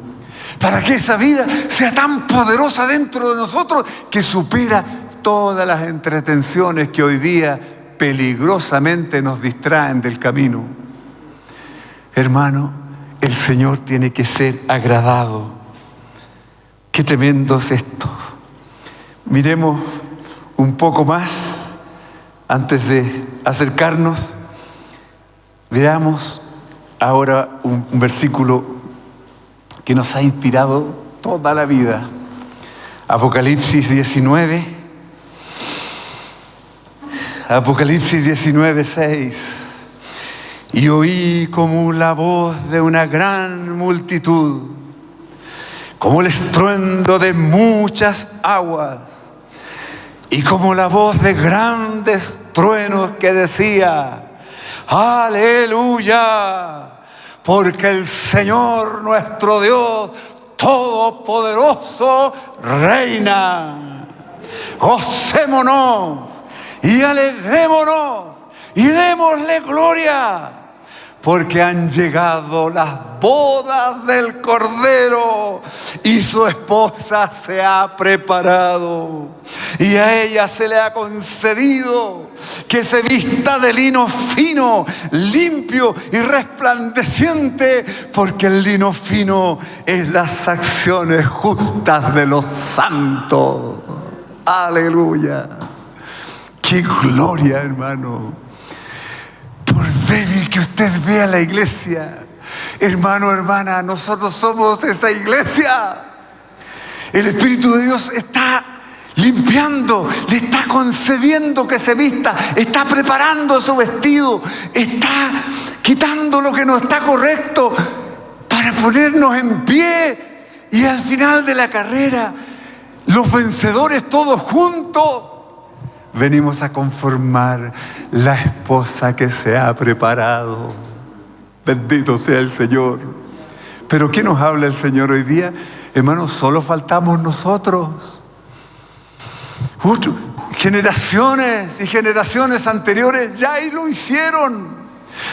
Para que esa vida sea tan poderosa dentro de nosotros que supera todas las entretenciones que hoy día peligrosamente nos distraen del camino. Hermano, el Señor tiene que ser agradado. Qué tremendo es esto. Miremos un poco más antes de acercarnos. Veamos ahora un versículo que nos ha inspirado toda la vida. Apocalipsis 19. Apocalipsis 19, 6. Y oí como la voz de una gran multitud, como el estruendo de muchas aguas, y como la voz de grandes truenos que decía: ¡Aleluya! Porque el Señor nuestro Dios Todopoderoso reina. Gocémonos y alegrémonos y démosle gloria, porque han llegado las bodas del Cordero y su esposa se ha preparado. Y a ella se le ha concedido que se vista de lino fino, limpio y resplandeciente, porque el lino fino es las acciones justas de los santos. Aleluya. ¡Qué gloria, hermano! Por débil que usted vea la iglesia, hermano, hermana, nosotros somos esa iglesia. El Espíritu de Dios está limpiando, le está concediendo que se vista, está preparando su vestido, está quitando lo que no está correcto para ponernos en pie, y al final de la carrera, los vencedores todos juntos venimos a conformar la esposa que se ha preparado. Bendito sea el Señor. Pero ¿qué nos habla el Señor hoy día? Hermanos, solo faltamos nosotros. Generaciones y generaciones anteriores ya lo hicieron.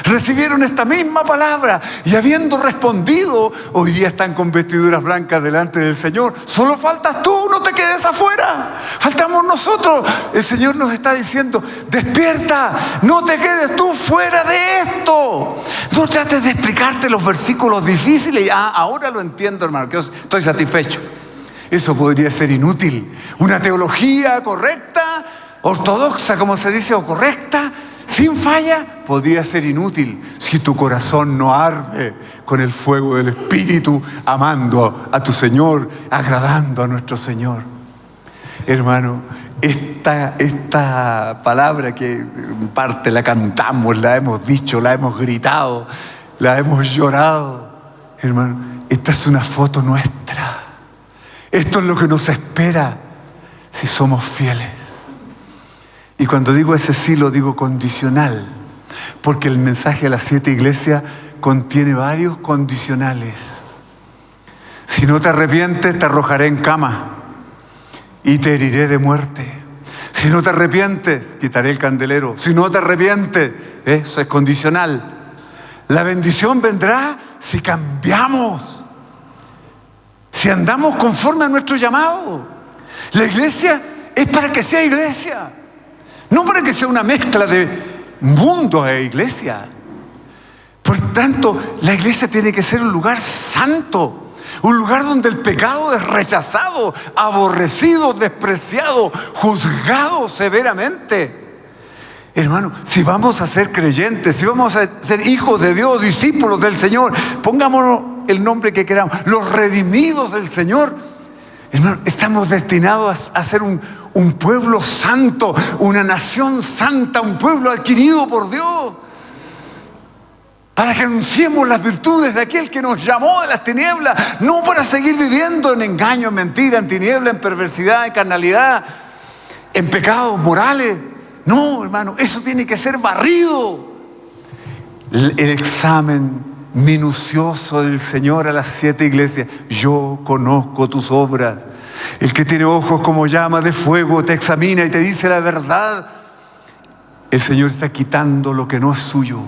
Recibieron esta misma palabra y, habiendo respondido, hoy día están con vestiduras blancas delante del Señor. Solo faltas tú, no te quedes afuera. Faltamos nosotros. El Señor nos está diciendo: despierta, no te quedes tú fuera de esto. No trates de explicarte los versículos difíciles. Ahora lo entiendo, hermano, que estoy satisfecho. Eso podría ser inútil. Una teología correcta, ortodoxa, como se dice, o correcta, sin falla, podría ser inútil si tu corazón no arde con el fuego del Espíritu, amando a tu Señor, agradando a nuestro Señor. Hermano, esta palabra que en parte la cantamos, la hemos dicho, la hemos gritado, la hemos llorado, hermano, esta es una foto nuestra. Esto es lo que nos espera si somos fieles. Y cuando digo ese sí, lo digo condicional, porque el mensaje a las 7 iglesias contiene varios condicionales. Si no te arrepientes, te arrojaré en cama y te heriré de muerte. Si no te arrepientes, quitaré el candelero. Si no te arrepientes, eso es condicional. La bendición vendrá si cambiamos, si andamos conforme a nuestro llamado. La iglesia es para que sea iglesia, no para que sea una mezcla de mundo e iglesia. Por tanto, la iglesia tiene que ser un lugar santo, un lugar donde el pecado es rechazado, aborrecido, despreciado, juzgado severamente. Hermano, si vamos a ser creyentes, si vamos a ser hijos de Dios, discípulos del Señor, pongámonos el nombre que queramos, los redimidos del Señor, hermano, estamos destinados a ser un pueblo santo, una nación santa, un pueblo adquirido por Dios, para que anunciemos las virtudes de aquel que nos llamó de las tinieblas, no para seguir viviendo en engaño, en mentira, en tiniebla, en perversidad, en carnalidad, en pecados morales. No, hermano, eso tiene que ser barrido. El examen minucioso del Señor a las 7 iglesias: yo conozco tus obras. El que tiene ojos como llama de fuego te examina y te dice la verdad. El Señor está quitando lo que no es suyo.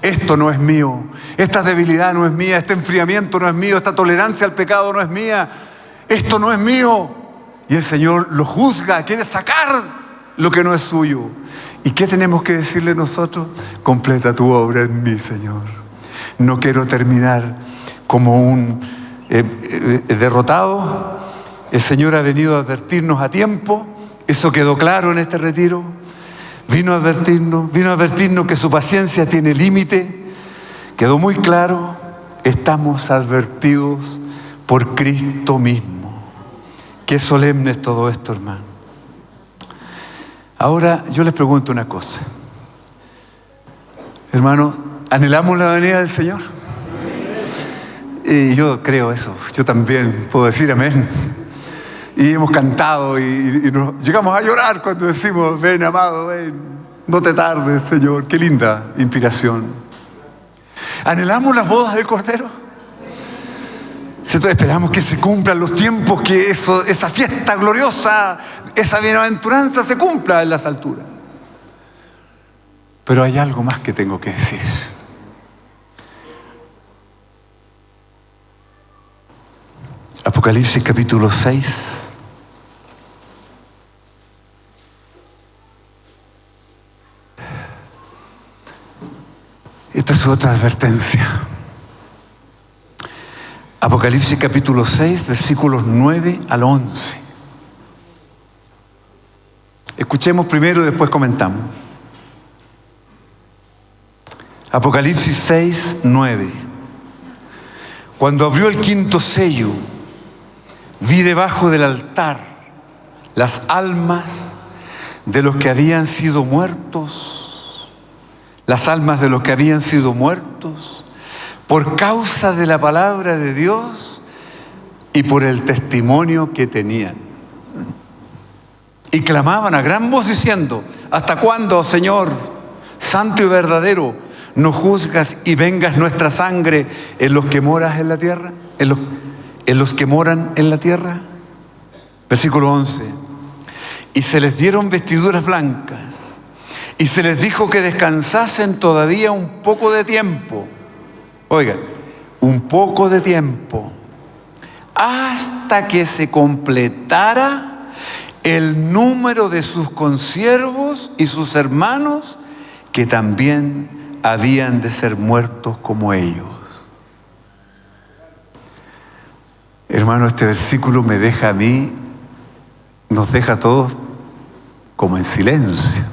Esto no es mío. Esta debilidad no es mía. Este enfriamiento no es mío. Esta tolerancia al pecado no es mía. Esto no es mío. Y el Señor lo juzga. Quiere sacar lo que no es suyo. ¿Y qué tenemos que decirle nosotros? Completa tu obra en mí, Señor. No quiero terminar como un derrotado. El Señor ha venido a advertirnos a tiempo. Eso quedó claro en este retiro. Vino a advertirnos que su paciencia tiene límite. Quedó muy claro. Estamos advertidos por Cristo mismo. Qué solemne es todo esto, hermano. Ahora yo les pregunto una cosa. Hermano, ¿anhelamos la venida del Señor? Y yo creo eso. Yo también puedo decir amén. Y hemos cantado y nos llegamos a llorar cuando decimos, ven amado, ven, no te tardes, Señor. Qué linda inspiración. ¿Anhelamos las bodas del Cordero? ¿Cierto? Esperamos que se cumplan los tiempos, que esa fiesta gloriosa, esa bienaventuranza se cumpla en las alturas. Pero hay algo más que tengo que decir. Apocalipsis capítulo 6. Esta es otra advertencia. Apocalipsis capítulo 6, versículos 9 al 11. Escuchemos primero y después comentamos. Apocalipsis 6, 9. Cuando abrió el quinto sello, vi debajo del altar las almas de los que habían sido muertos. Las almas de los que habían sido muertos por causa de la palabra de Dios y por el testimonio que tenían. Y clamaban a gran voz diciendo, ¿hasta cuándo, Señor, santo y verdadero, no juzgas y vengas nuestra sangre en los que moras en la tierra? ¿En los que moran en la tierra? Versículo 11. Y se les dieron vestiduras blancas y se les dijo que descansasen todavía un poco de tiempo. Oigan, un poco de tiempo, hasta que se completara el número de sus consiervos y sus hermanos, que también habían de ser muertos como ellos. Hermano, este versículo me deja a mí, nos deja a todos como en silencio.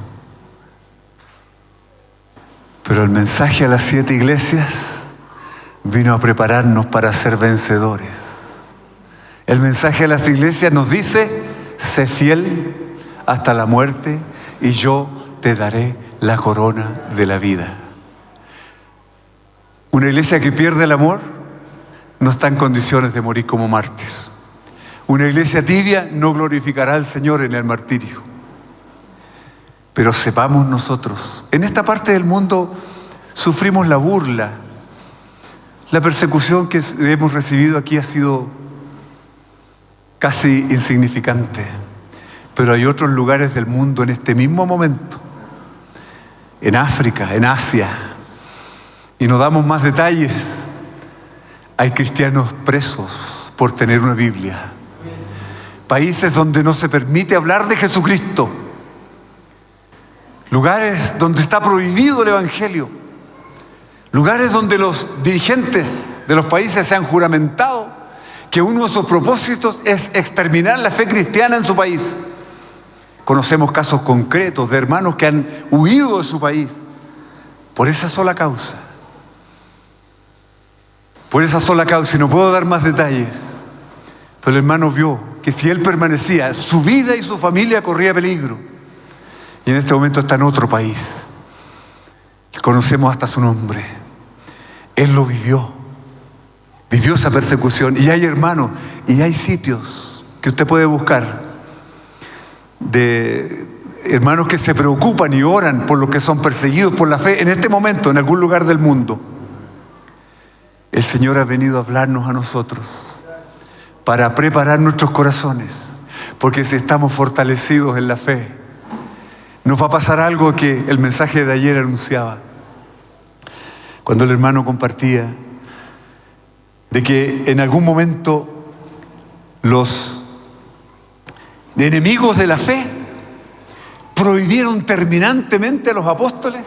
Pero el mensaje a las 7 iglesias vino a prepararnos para ser vencedores. El mensaje a las iglesias nos dice, sé fiel hasta la muerte y yo te daré la corona de la vida. Una iglesia que pierde el amor no está en condiciones de morir como mártir. Una iglesia tibia no glorificará al Señor en el martirio. Pero sepamos nosotros, en esta parte del mundo sufrimos la burla. La persecución que hemos recibido aquí ha sido casi insignificante. Pero hay otros lugares del mundo en este mismo momento, en África, en Asia, y no damos más detalles. Hay cristianos presos por tener una Biblia. Países donde no se permite hablar de Jesucristo. Lugares donde está prohibido el Evangelio. Lugares donde los dirigentes de los países se han juramentado que uno de sus propósitos es exterminar la fe cristiana en su país. Conocemos casos concretos de hermanos que han huido de su país por esa sola causa. Por esa sola causa, y no puedo dar más detalles. Pero el hermano vio que si él permanecía, su vida y su familia corría peligro. Y en este momento está en otro país. Conocemos hasta su nombre. Él lo vivió. Vivió esa persecución. Y hay hermanos, y hay sitios que usted puede buscar de hermanos que se preocupan y oran por los que son perseguidos por la fe en este momento, en algún lugar del mundo. El Señor ha venido a hablarnos a nosotros para preparar nuestros corazones Porque si estamos fortalecidos en la fe, nos va a pasar algo que el mensaje de ayer anunciaba. Cuando el hermano compartía de que en algún momento los enemigos de la fe prohibieron terminantemente a los apóstoles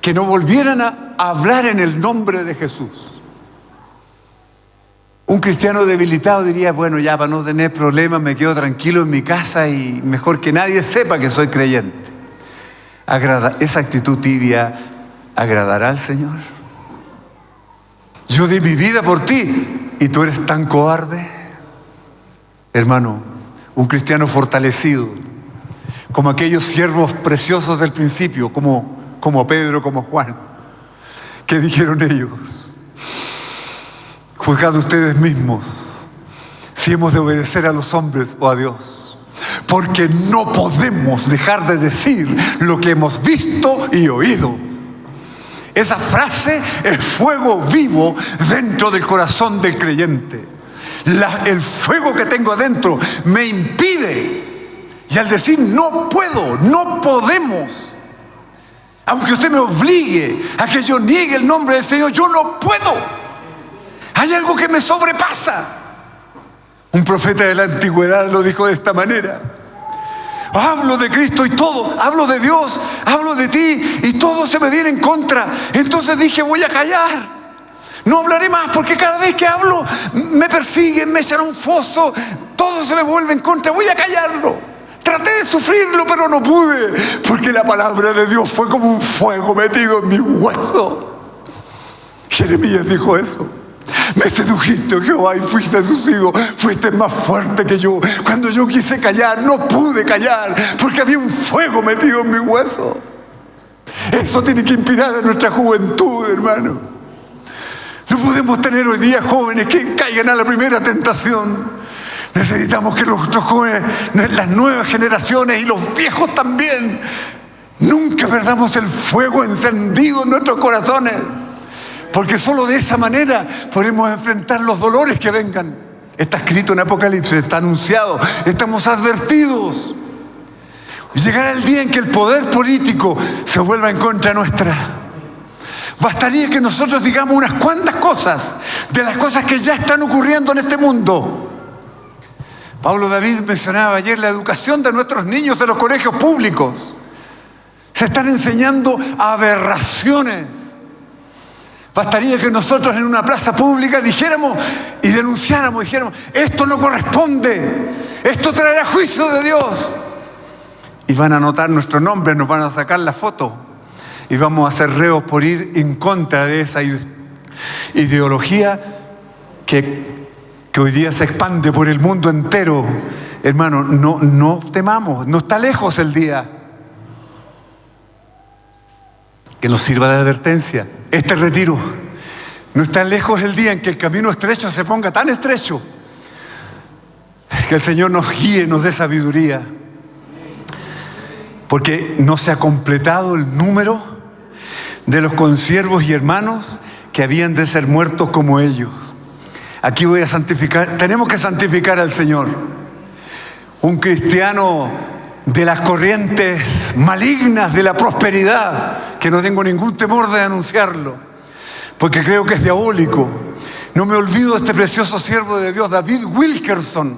que no volvieran a hablar en el nombre de Jesús. Un cristiano debilitado diría, bueno, ya para no tener problemas me quedo tranquilo en mi casa y mejor que nadie sepa que soy creyente. ¿Esa actitud tibia agradará al Señor? Yo di mi vida por ti y tú eres tan cobarde. Hermano, un cristiano fortalecido, como aquellos siervos preciosos del principio, como Pedro, como Juan, que dijeron ellos: juzgad ustedes mismos si hemos de obedecer a los hombres o a Dios, porque no podemos dejar de decir lo que hemos visto y oído. Esa frase es fuego vivo dentro del corazón del creyente. El fuego que tengo adentro me impide, y al decir no puedo, no podemos, aunque usted me obligue a que yo niegue el nombre del Señor, yo no puedo. Hay algo que me sobrepasa. Un profeta de la antigüedad lo dijo de esta manera: hablo de Cristo y todo, hablo de Dios, hablo de ti y todo se me viene en contra. Entonces dije, voy a callar, no hablaré más, porque cada vez que hablo me persiguen, me echan a un foso, todo se me vuelve en contra, voy a callarlo. Traté de sufrirlo, pero no pude, porque la palabra de Dios fue como un fuego metido en mi hueso. Jeremías dijo eso: me sedujiste, oh Jehová, y fuiste seducido, fuiste más fuerte que yo. Cuando yo quise callar, no pude callar, porque había un fuego metido en mi hueso. Eso tiene que inspirar a nuestra juventud, hermano. No podemos tener hoy día jóvenes que caigan a la primera tentación. Necesitamos que nuestros jóvenes, las nuevas generaciones y los viejos también, nunca perdamos el fuego encendido en nuestros corazones. Porque solo de esa manera podremos enfrentar los dolores que vengan. Está escrito en Apocalipsis, está anunciado, estamos advertidos. Llegará el día en que el poder político se vuelva en contra nuestra. Bastaría que nosotros digamos unas cuantas cosas de las cosas que ya están ocurriendo en este mundo. Pablo David mencionaba ayer la educación de nuestros niños en los colegios públicos. Se están enseñando aberraciones. Bastaría que nosotros en una plaza pública dijéramos y denunciáramos, dijéramos: esto no corresponde, esto traerá juicio de Dios. Y van a anotar nuestro nombre, nos van a sacar la foto y vamos a ser reos por ir en contra de esa ideología que hoy día se expande por el mundo entero. Hermano, no temamos, no está lejos el día. Que nos sirva de advertencia este retiro. No está lejos el día en que el camino estrecho se ponga tan estrecho. Que el Señor nos guíe, nos dé sabiduría. Porque no se ha completado el número de los consiervos y hermanos que habían de ser muertos como ellos. Aquí voy a santificar, tenemos que santificar al Señor. Un cristiano de las corrientes malignas de la prosperidad, que no tengo ningún temor de anunciarlo, porque creo que es diabólico. No me olvido de este precioso siervo de Dios, David Wilkerson.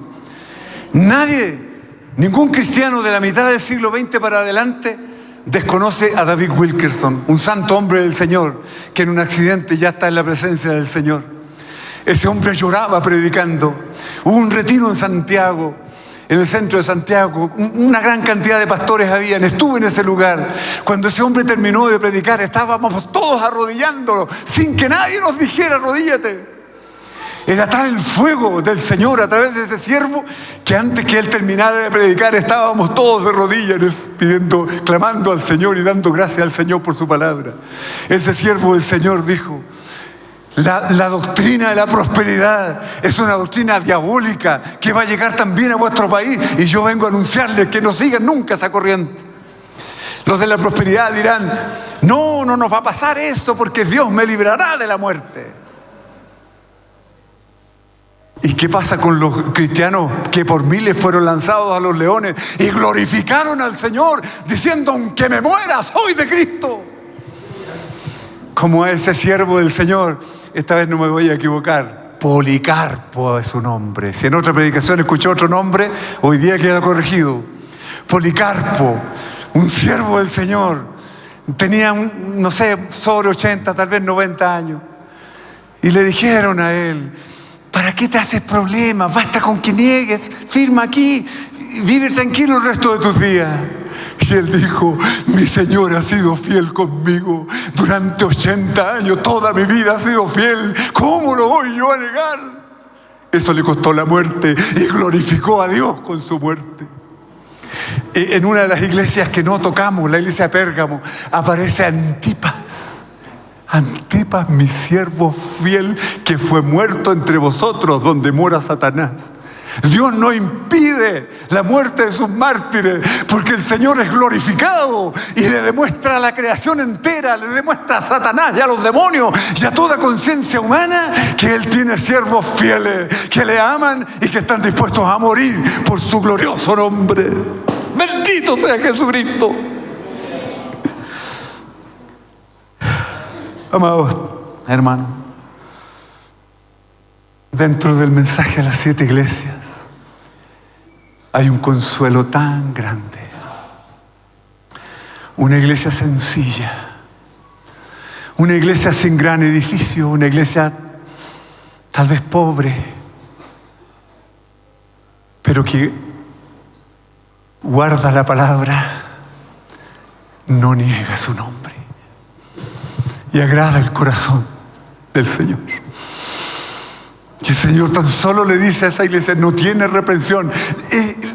Ningún cristiano de la mitad del siglo XX para adelante desconoce a David Wilkerson, un santo hombre del Señor, que en un accidente ya está en la presencia del Señor. Ese hombre lloraba predicando. Hubo un retiro en Santiago, en el centro de Santiago, una gran cantidad de pastores habían, estuve en ese lugar. Cuando ese hombre terminó de predicar, estábamos todos arrodillándonos, sin que nadie nos dijera: arrodíllate. Era tal el fuego del Señor a través de ese siervo, que antes que él terminara de predicar, estábamos todos de rodillas, clamando al Señor y dando gracias al Señor por su palabra. Ese siervo del Señor dijo: La doctrina de la prosperidad es una doctrina diabólica que va a llegar también a vuestro país, y yo vengo a anunciarles que no sigan nunca esa corriente. Los de la prosperidad dirán: no nos va a pasar esto porque Dios me librará de la muerte. ¿Y qué pasa con los cristianos que por miles fueron lanzados a los leones y glorificaron al Señor diciendo, aunque me muera, soy de Cristo? Como ese siervo del Señor, esta vez no me voy a equivocar, Policarpo es su nombre. Si en otra predicación escuché otro nombre, hoy día queda corregido. Policarpo, un siervo del Señor, tenía, no sé, sobre 80, tal vez 90 años. Y le dijeron a él, ¿para qué te haces problemas? Basta con que niegues, firma aquí, vive tranquilo el resto de tus días. Y él dijo, mi Señor ha sido fiel conmigo durante 80 años, toda mi vida ha sido fiel, ¿cómo lo voy yo a negar? Eso le costó la muerte y glorificó a Dios con su muerte. En una de las iglesias que no tocamos, la iglesia de Pérgamo, aparece Antipas. Antipas, mi siervo fiel, que fue muerto entre vosotros donde mora Satanás. Dios no impide la muerte de sus mártires, porque el Señor es glorificado y le demuestra a la creación entera, le demuestra a Satanás y a los demonios y a toda conciencia humana que Él tiene siervos fieles, que le aman y que están dispuestos a morir por su glorioso nombre. Bendito sea Jesucristo. Amados hermanos, dentro del mensaje a las 7 iglesias hay un consuelo tan grande. Una iglesia sencilla, una iglesia sin gran edificio, una iglesia tal vez pobre, pero que guarda la palabra, no niega su nombre y agrada el corazón del Señor. Y el Señor tan solo le dice a esa iglesia, no tiene reprensión.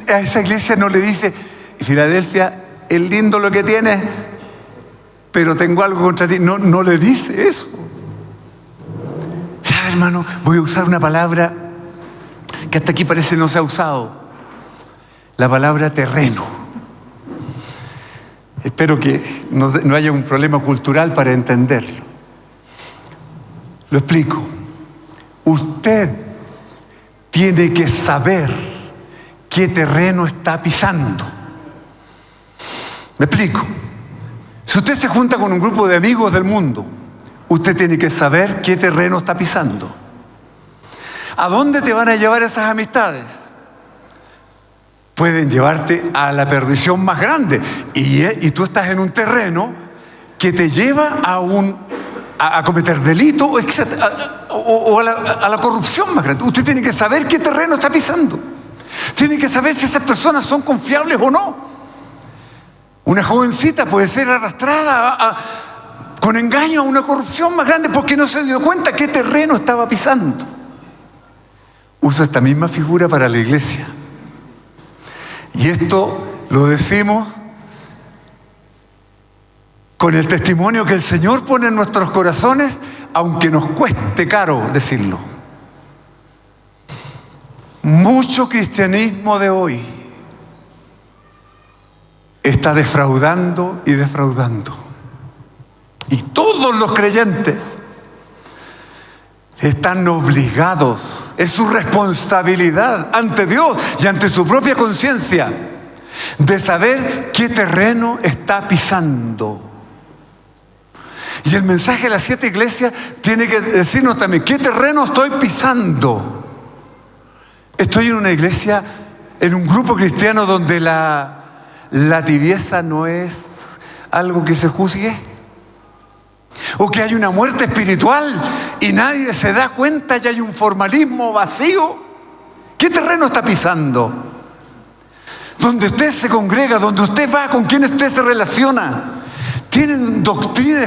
A esa iglesia no le dice, Filadelfia, es lindo lo que tienes, pero tengo algo contra ti. No, no le dice eso. ¿Sabe, hermano? Voy a usar una palabra que hasta aquí parece no se ha usado. La palabra terreno. Espero que no haya un problema cultural para entenderlo. Lo explico. Usted tiene que saber qué terreno está pisando. ¿Me explico? Si usted se junta con un grupo de amigos del mundo, usted tiene que saber qué terreno está pisando. ¿A dónde te van a llevar esas amistades? Pueden llevarte a la perdición más grande. Y tú estás en un terreno que te lleva a cometer delito, o a la corrupción más grande. Usted tiene que saber qué terreno está pisando. Tiene que saber si esas personas son confiables o no. Una jovencita puede ser arrastrada con engaño a una corrupción más grande porque no se dio cuenta qué terreno estaba pisando. Uso esta misma figura para la iglesia. Y esto lo decimos con el testimonio que el Señor pone en nuestros corazones, aunque nos cueste caro decirlo. Mucho cristianismo de hoy está defraudando y defraudando. Y todos los creyentes están obligados, es su responsabilidad ante Dios y ante su propia conciencia, de saber qué terreno está pisando. Y el mensaje de las 7 iglesias tiene que decirnos también, ¿qué terreno estoy pisando? Estoy en una iglesia, en un grupo cristiano donde la tibieza no es algo que se juzgue. O que hay una muerte espiritual y nadie se da cuenta y hay un formalismo vacío. ¿Qué terreno está pisando? Donde usted se congrega, donde usted va, con quien usted se relaciona. ¿Tienen doctrina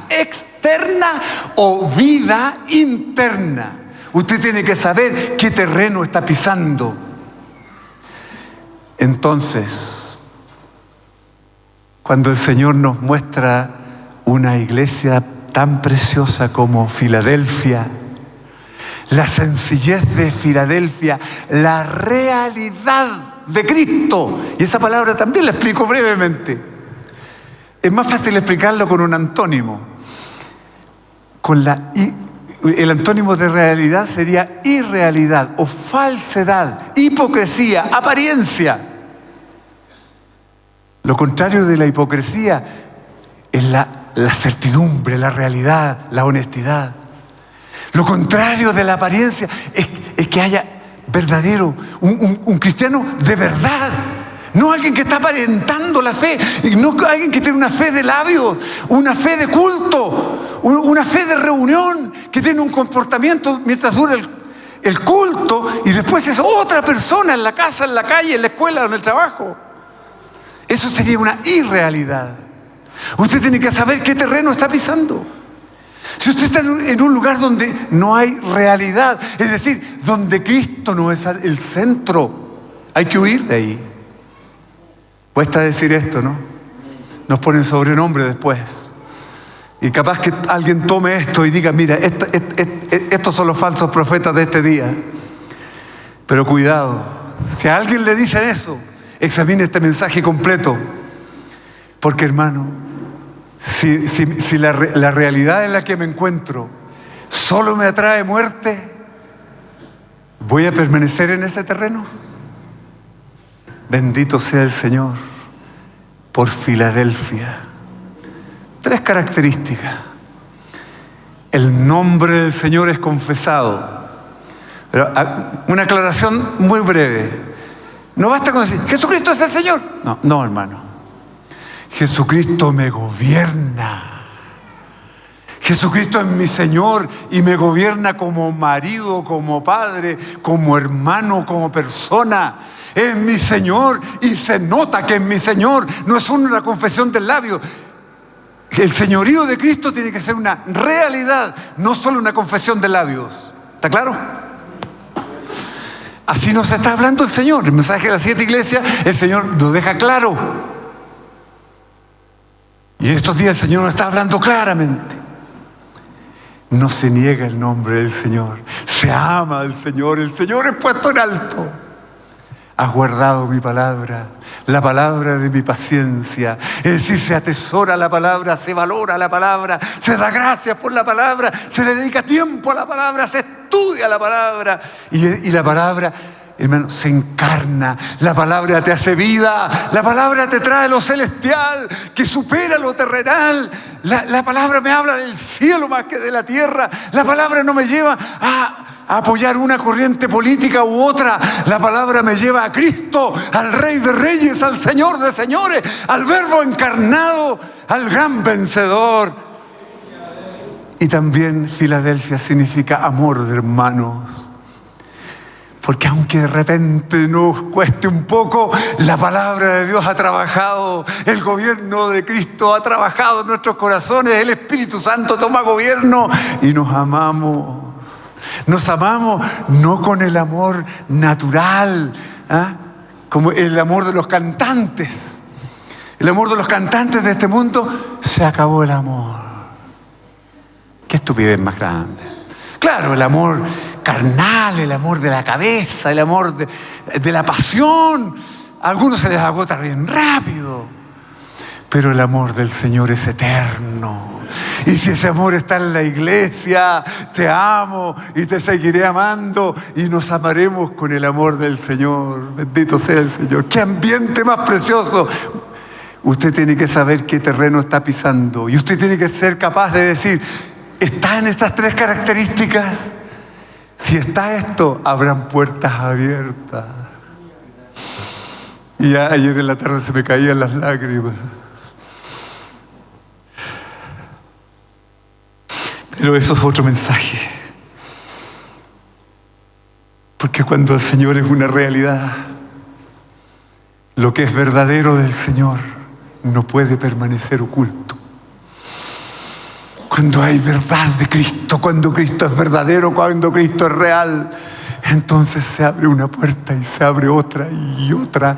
externa o vida interna? Usted tiene que saber qué terreno está pisando. Entonces, cuando el Señor nos muestra una iglesia tan preciosa como Filadelfia, la sencillez de Filadelfia, la realidad de Cristo, y esa palabra también la explico brevemente. Es más fácil explicarlo con un antónimo, con el antónimo de realidad sería irrealidad o falsedad, hipocresía, apariencia. Lo contrario de la hipocresía es la certidumbre, la realidad, la honestidad. Lo contrario de la apariencia es que haya verdadero, un cristiano de verdad. No alguien que está aparentando la fe, no alguien que tiene una fe de labios, una fe de culto, una fe de reunión, que tiene un comportamiento mientras dura el culto y después es otra persona en la casa, en la calle, en la escuela, en el trabajo. Eso sería una irrealidad. Usted tiene que saber qué terreno está pisando. Si usted está en un lugar donde no hay realidad, es decir, donde Cristo no es el centro, hay que huir de ahí. Cuesta decir esto, ¿no? Nos ponen sobrenombre después. Y capaz que alguien tome esto y diga, mira, estos son los falsos profetas de este día. Pero cuidado, si a alguien le dicen eso, examine este mensaje completo. Porque, hermano, si la realidad en la que me encuentro solo me atrae muerte, ¿voy a permanecer en ese terreno? Bendito sea el Señor por Filadelfia. 3 características. El nombre del Señor es confesado. Pero una aclaración muy breve. No basta con decir, Jesucristo es el Señor. No, hermano. Jesucristo me gobierna. Jesucristo es mi Señor y me gobierna como marido, como padre, como hermano, como persona. Es mi Señor y se nota que es mi Señor. No es solo una confesión del labio. El señorío de Cristo tiene que ser una realidad, no solo una confesión de labios. ¿Está claro? Así nos está hablando el Señor. El mensaje de las 7 iglesias, el Señor lo deja claro. Y estos días el Señor nos está hablando claramente. No se niega el nombre del Señor. Se ama al Señor. El Señor es puesto en alto. Has guardado mi palabra, la palabra de mi paciencia. Es decir, se atesora la palabra, se valora la palabra, se da gracias por la palabra, se le dedica tiempo a la palabra, se estudia la palabra. Y la palabra, hermano, se encarna. La palabra te hace vida. La palabra te trae lo celestial que supera lo terrenal. La palabra me habla del cielo más que de la tierra. La palabra no me lleva a apoyar una corriente política u otra. La palabra me lleva a Cristo, al Rey de Reyes, al Señor de Señores, al Verbo encarnado, al gran vencedor. Y también Filadelfia significa amor de hermanos. Porque aunque de repente nos cueste un poco, la palabra de Dios ha trabajado, el gobierno de Cristo ha trabajado en nuestros corazones, el Espíritu Santo toma gobierno y nos amamos. Nos amamos no con el amor natural, como el amor de los cantantes. El amor de los cantantes de este mundo, se acabó el amor. Qué estupidez más grande. Claro, el amor carnal, el amor de la cabeza, el amor de la pasión. A algunos se les agota bien rápido. Pero el amor del Señor es eterno. Y si ese amor está en la iglesia, te amo y te seguiré amando y nos amaremos con el amor del Señor. Bendito sea el Señor. ¡Qué ambiente más precioso! Usted tiene que saber qué terreno está pisando y usted tiene que ser capaz de decir, ¿está en estas 3 características? Si está esto, habrán puertas abiertas. Y ya ayer en la tarde se me caían las lágrimas. Pero eso es otro mensaje. Porque cuando el Señor es una realidad, lo que es verdadero del Señor no puede permanecer oculto. Cuando hay verdad de Cristo, cuando Cristo es verdadero, cuando Cristo es real, entonces se abre una puerta y se abre otra y otra.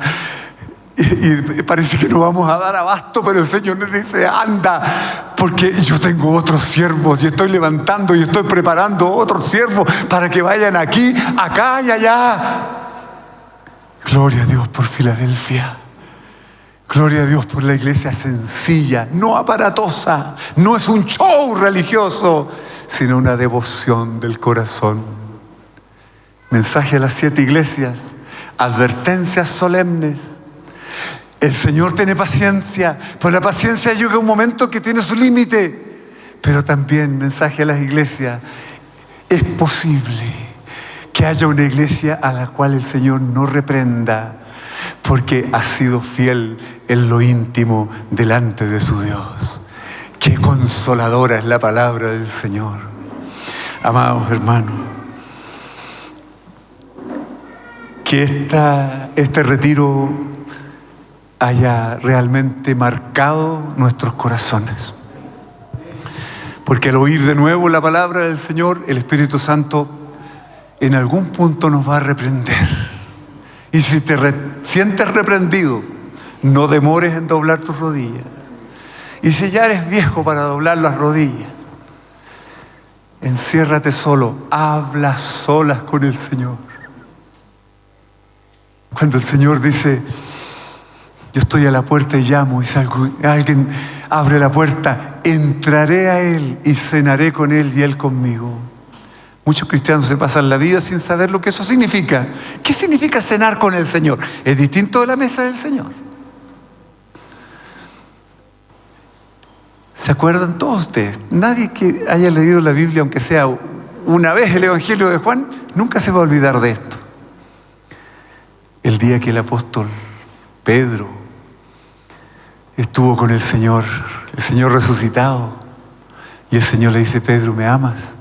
Y parece que no vamos a dar abasto, pero el Señor nos dice, anda, porque yo tengo otros siervos y estoy levantando y estoy preparando otros siervos para que vayan aquí, acá y allá. Gloria a Dios por Filadelfia. Gloria a Dios por la iglesia sencilla, no aparatosa, no es un show religioso, sino una devoción del corazón. Mensaje a las 7 iglesias, advertencias solemnes. El Señor tiene paciencia, pero la paciencia llega a un momento que tiene su límite. Pero también mensaje a las iglesias, es posible que haya una iglesia a la cual el Señor no reprenda, porque ha sido fiel en lo íntimo delante de su Dios. Qué consoladora es la palabra del Señor. Amados hermanos, que este retiro haya realmente marcado nuestros corazones. Porque al oír de nuevo la palabra del Señor, el Espíritu Santo en algún punto nos va a reprender. Y si te sientes reprendido, no demores en doblar tus rodillas. Y si ya eres viejo para doblar las rodillas, enciérrate solo, habla solas con el Señor. Cuando el Señor dice, yo estoy a la puerta y llamo, y si alguien abre la puerta, entraré a Él y cenaré con Él y Él conmigo. Muchos cristianos se pasan la vida sin saber lo que eso significa. ¿Qué significa cenar con el Señor? Es distinto de la mesa del Señor. ¿Se acuerdan todos ustedes? Nadie que haya leído la Biblia, aunque sea una vez el Evangelio de Juan, nunca se va a olvidar de esto. El día que el apóstol Pedro estuvo con el Señor resucitado, y el Señor le dice, Pedro, ¿me amas?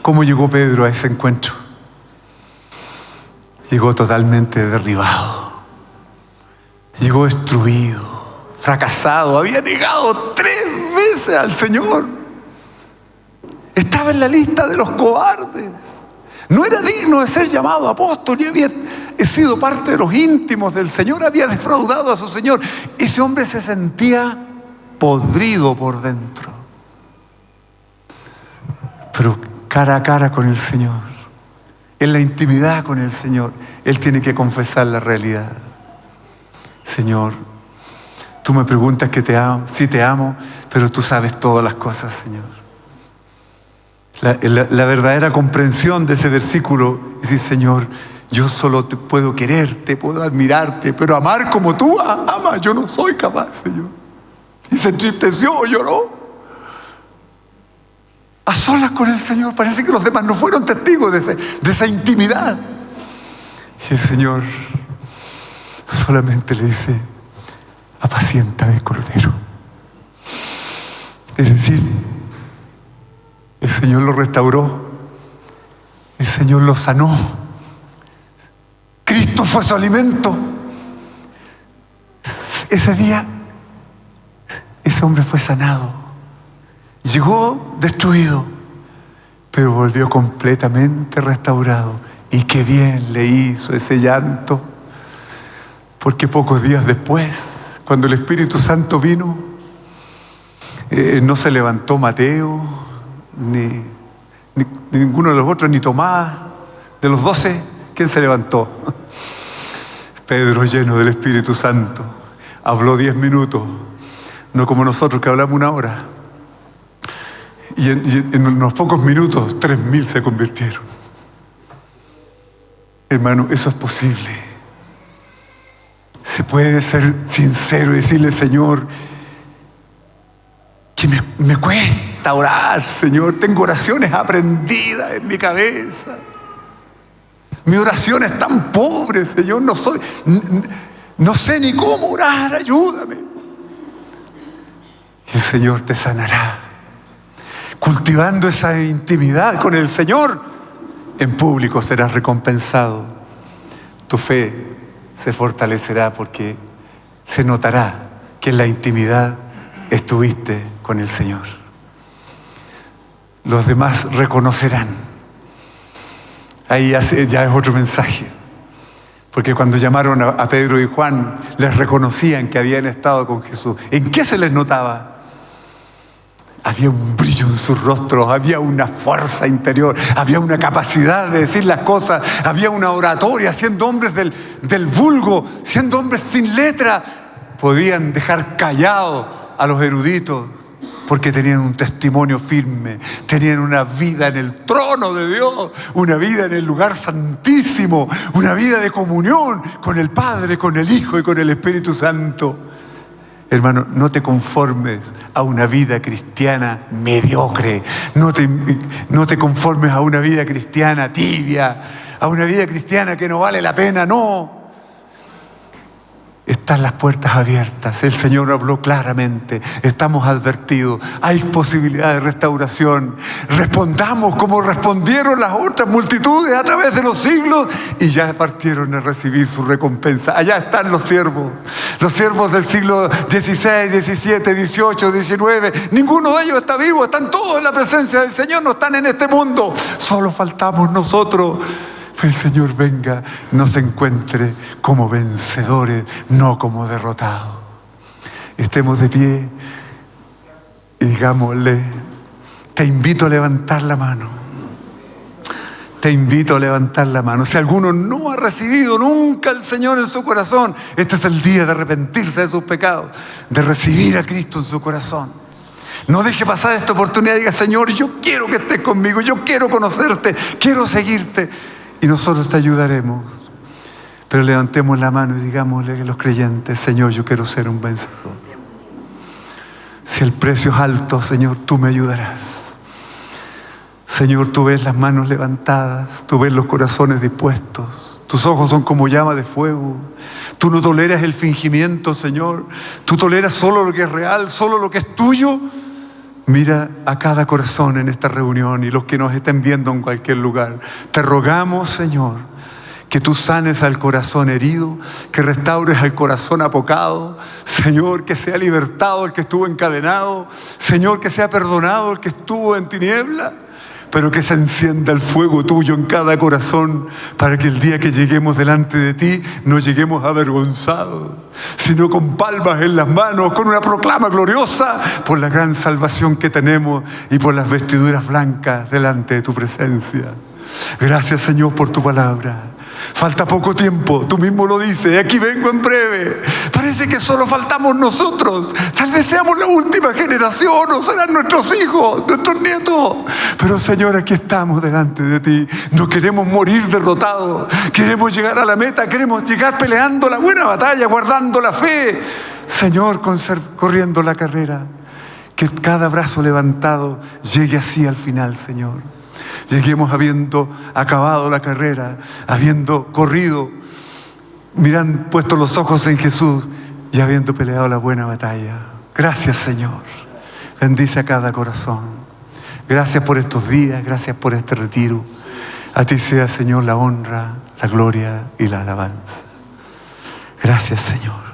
¿Cómo llegó Pedro a ese encuentro? Llegó totalmente derribado, llegó destruido, fracasado, había negado 3 veces al Señor. Estaba en la lista de los cobardes. No era digno de ser llamado apóstol y había sido parte de los íntimos del Señor, había defraudado a su Señor. Ese hombre se sentía podrido por dentro. Pero cara a cara con el Señor, en la intimidad con el Señor, él tiene que confesar la realidad. Señor, tú me preguntas que te amo, sí te amo, pero tú sabes todas las cosas, Señor. La verdadera comprensión de ese versículo es decir, Señor, yo solo te puedo quererte, puedo admirarte, pero amar como tú amas, yo no soy capaz, Señor. Y se entristeció, lloró. A solas con el Señor, parece que los demás no fueron testigos de esa intimidad. Y el Señor solamente le dice, apaciéntame, Cordero. Es decir, el Señor lo restauró, el Señor lo sanó. Cristo fue su alimento. Ese día, ese hombre fue sanado. Llegó destruido, pero volvió completamente restaurado. Y qué bien le hizo ese llanto, porque pocos días después, cuando el Espíritu Santo vino, no se levantó Mateo, ni ninguno de los otros, ni Tomás, de los 12, ¿quién se levantó? Pedro, lleno del Espíritu Santo, habló 10 minutos, no como nosotros que hablamos 1 hora. Y en unos pocos minutos, 3.000 se convirtieron. Hermano, eso es posible. Se puede ser sincero y decirle, Señor, que me cuesta orar, Señor. Tengo oraciones aprendidas en mi cabeza. Mi oración es tan pobre, Señor. No sé ni cómo orar, ayúdame. Y el Señor te sanará. Cultivando esa intimidad con el Señor, en público serás recompensado. Tu fe se fortalecerá porque se notará que en la intimidad estuviste con el Señor. Los demás reconocerán. Ahí ya es otro mensaje. Porque cuando llamaron a Pedro y Juan, les reconocían que habían estado con Jesús. ¿En qué se les notaba? Había un brillo en sus rostros, había una fuerza interior, había una capacidad de decir las cosas, había una oratoria, siendo hombres del vulgo, siendo hombres sin letra, podían dejar callados a los eruditos porque tenían un testimonio firme, tenían una vida en el trono de Dios, una vida en el lugar santísimo, una vida de comunión con el Padre, con el Hijo y con el Espíritu Santo. Hermano, no te conformes a una vida cristiana mediocre, no te conformes a una vida cristiana tibia, a una vida cristiana que no vale la pena, no. Están las puertas abiertas, el Señor habló claramente, estamos advertidos, hay posibilidad de restauración. Respondamos como respondieron las otras multitudes a través de los siglos y ya partieron a recibir su recompensa. Allá están los siervos del siglo XVI, XVII, XVIII, XIX, ninguno de ellos está vivo, están todos en la presencia del Señor, no están en este mundo, solo faltamos nosotros. El Señor venga, nos encuentre como vencedores, no como derrotados. Estemos de pie y digámosle, te invito a levantar la mano. Te invito a levantar la mano. Si alguno no ha recibido nunca al Señor en su corazón, este es el día de arrepentirse de sus pecados, de recibir a Cristo en su corazón. No deje pasar esta oportunidad y diga, Señor, yo quiero que estés conmigo, yo quiero conocerte, quiero seguirte. Y nosotros te ayudaremos. Pero levantemos la mano y digámosle a los creyentes, Señor, yo quiero ser un vencedor. Si el precio es alto, Señor, tú me ayudarás. Señor, tú ves las manos levantadas, tú ves los corazones dispuestos. Tus ojos son como llama de fuego. Tú no toleras el fingimiento, Señor. Tú toleras solo lo que es real, solo lo que es tuyo. Mira a cada corazón en esta reunión y los que nos estén viendo en cualquier lugar. Te rogamos, Señor, que tú sanes al corazón herido, que restaures al corazón apocado. Señor, que sea libertado el que estuvo encadenado. Señor, que sea perdonado el que estuvo en tiniebla. Pero que se encienda el fuego tuyo en cada corazón para que el día que lleguemos delante de ti no lleguemos avergonzados, sino con palmas en las manos, con una proclama gloriosa por la gran salvación que tenemos y por las vestiduras blancas delante de tu presencia. Gracias, Señor, por tu palabra. Falta poco tiempo, tú mismo lo dices, aquí vengo en breve. Parece que solo faltamos nosotros. Tal vez seamos la última generación o serán nuestros hijos, nuestros nietos. Pero Señor, aquí estamos delante de ti. No queremos morir derrotados. Queremos llegar a la meta, queremos llegar peleando la buena batalla, guardando la fe. Señor, corriendo la carrera. Que cada brazo levantado llegue así al final, Señor. Lleguemos habiendo acabado la carrera, habiendo corrido, mirando, puesto los ojos en Jesús y habiendo peleado la buena batalla. Gracias, Señor. Bendice a cada corazón. Gracias por estos días, gracias por este retiro. A ti sea, Señor, la honra, la gloria y la alabanza. Gracias, Señor.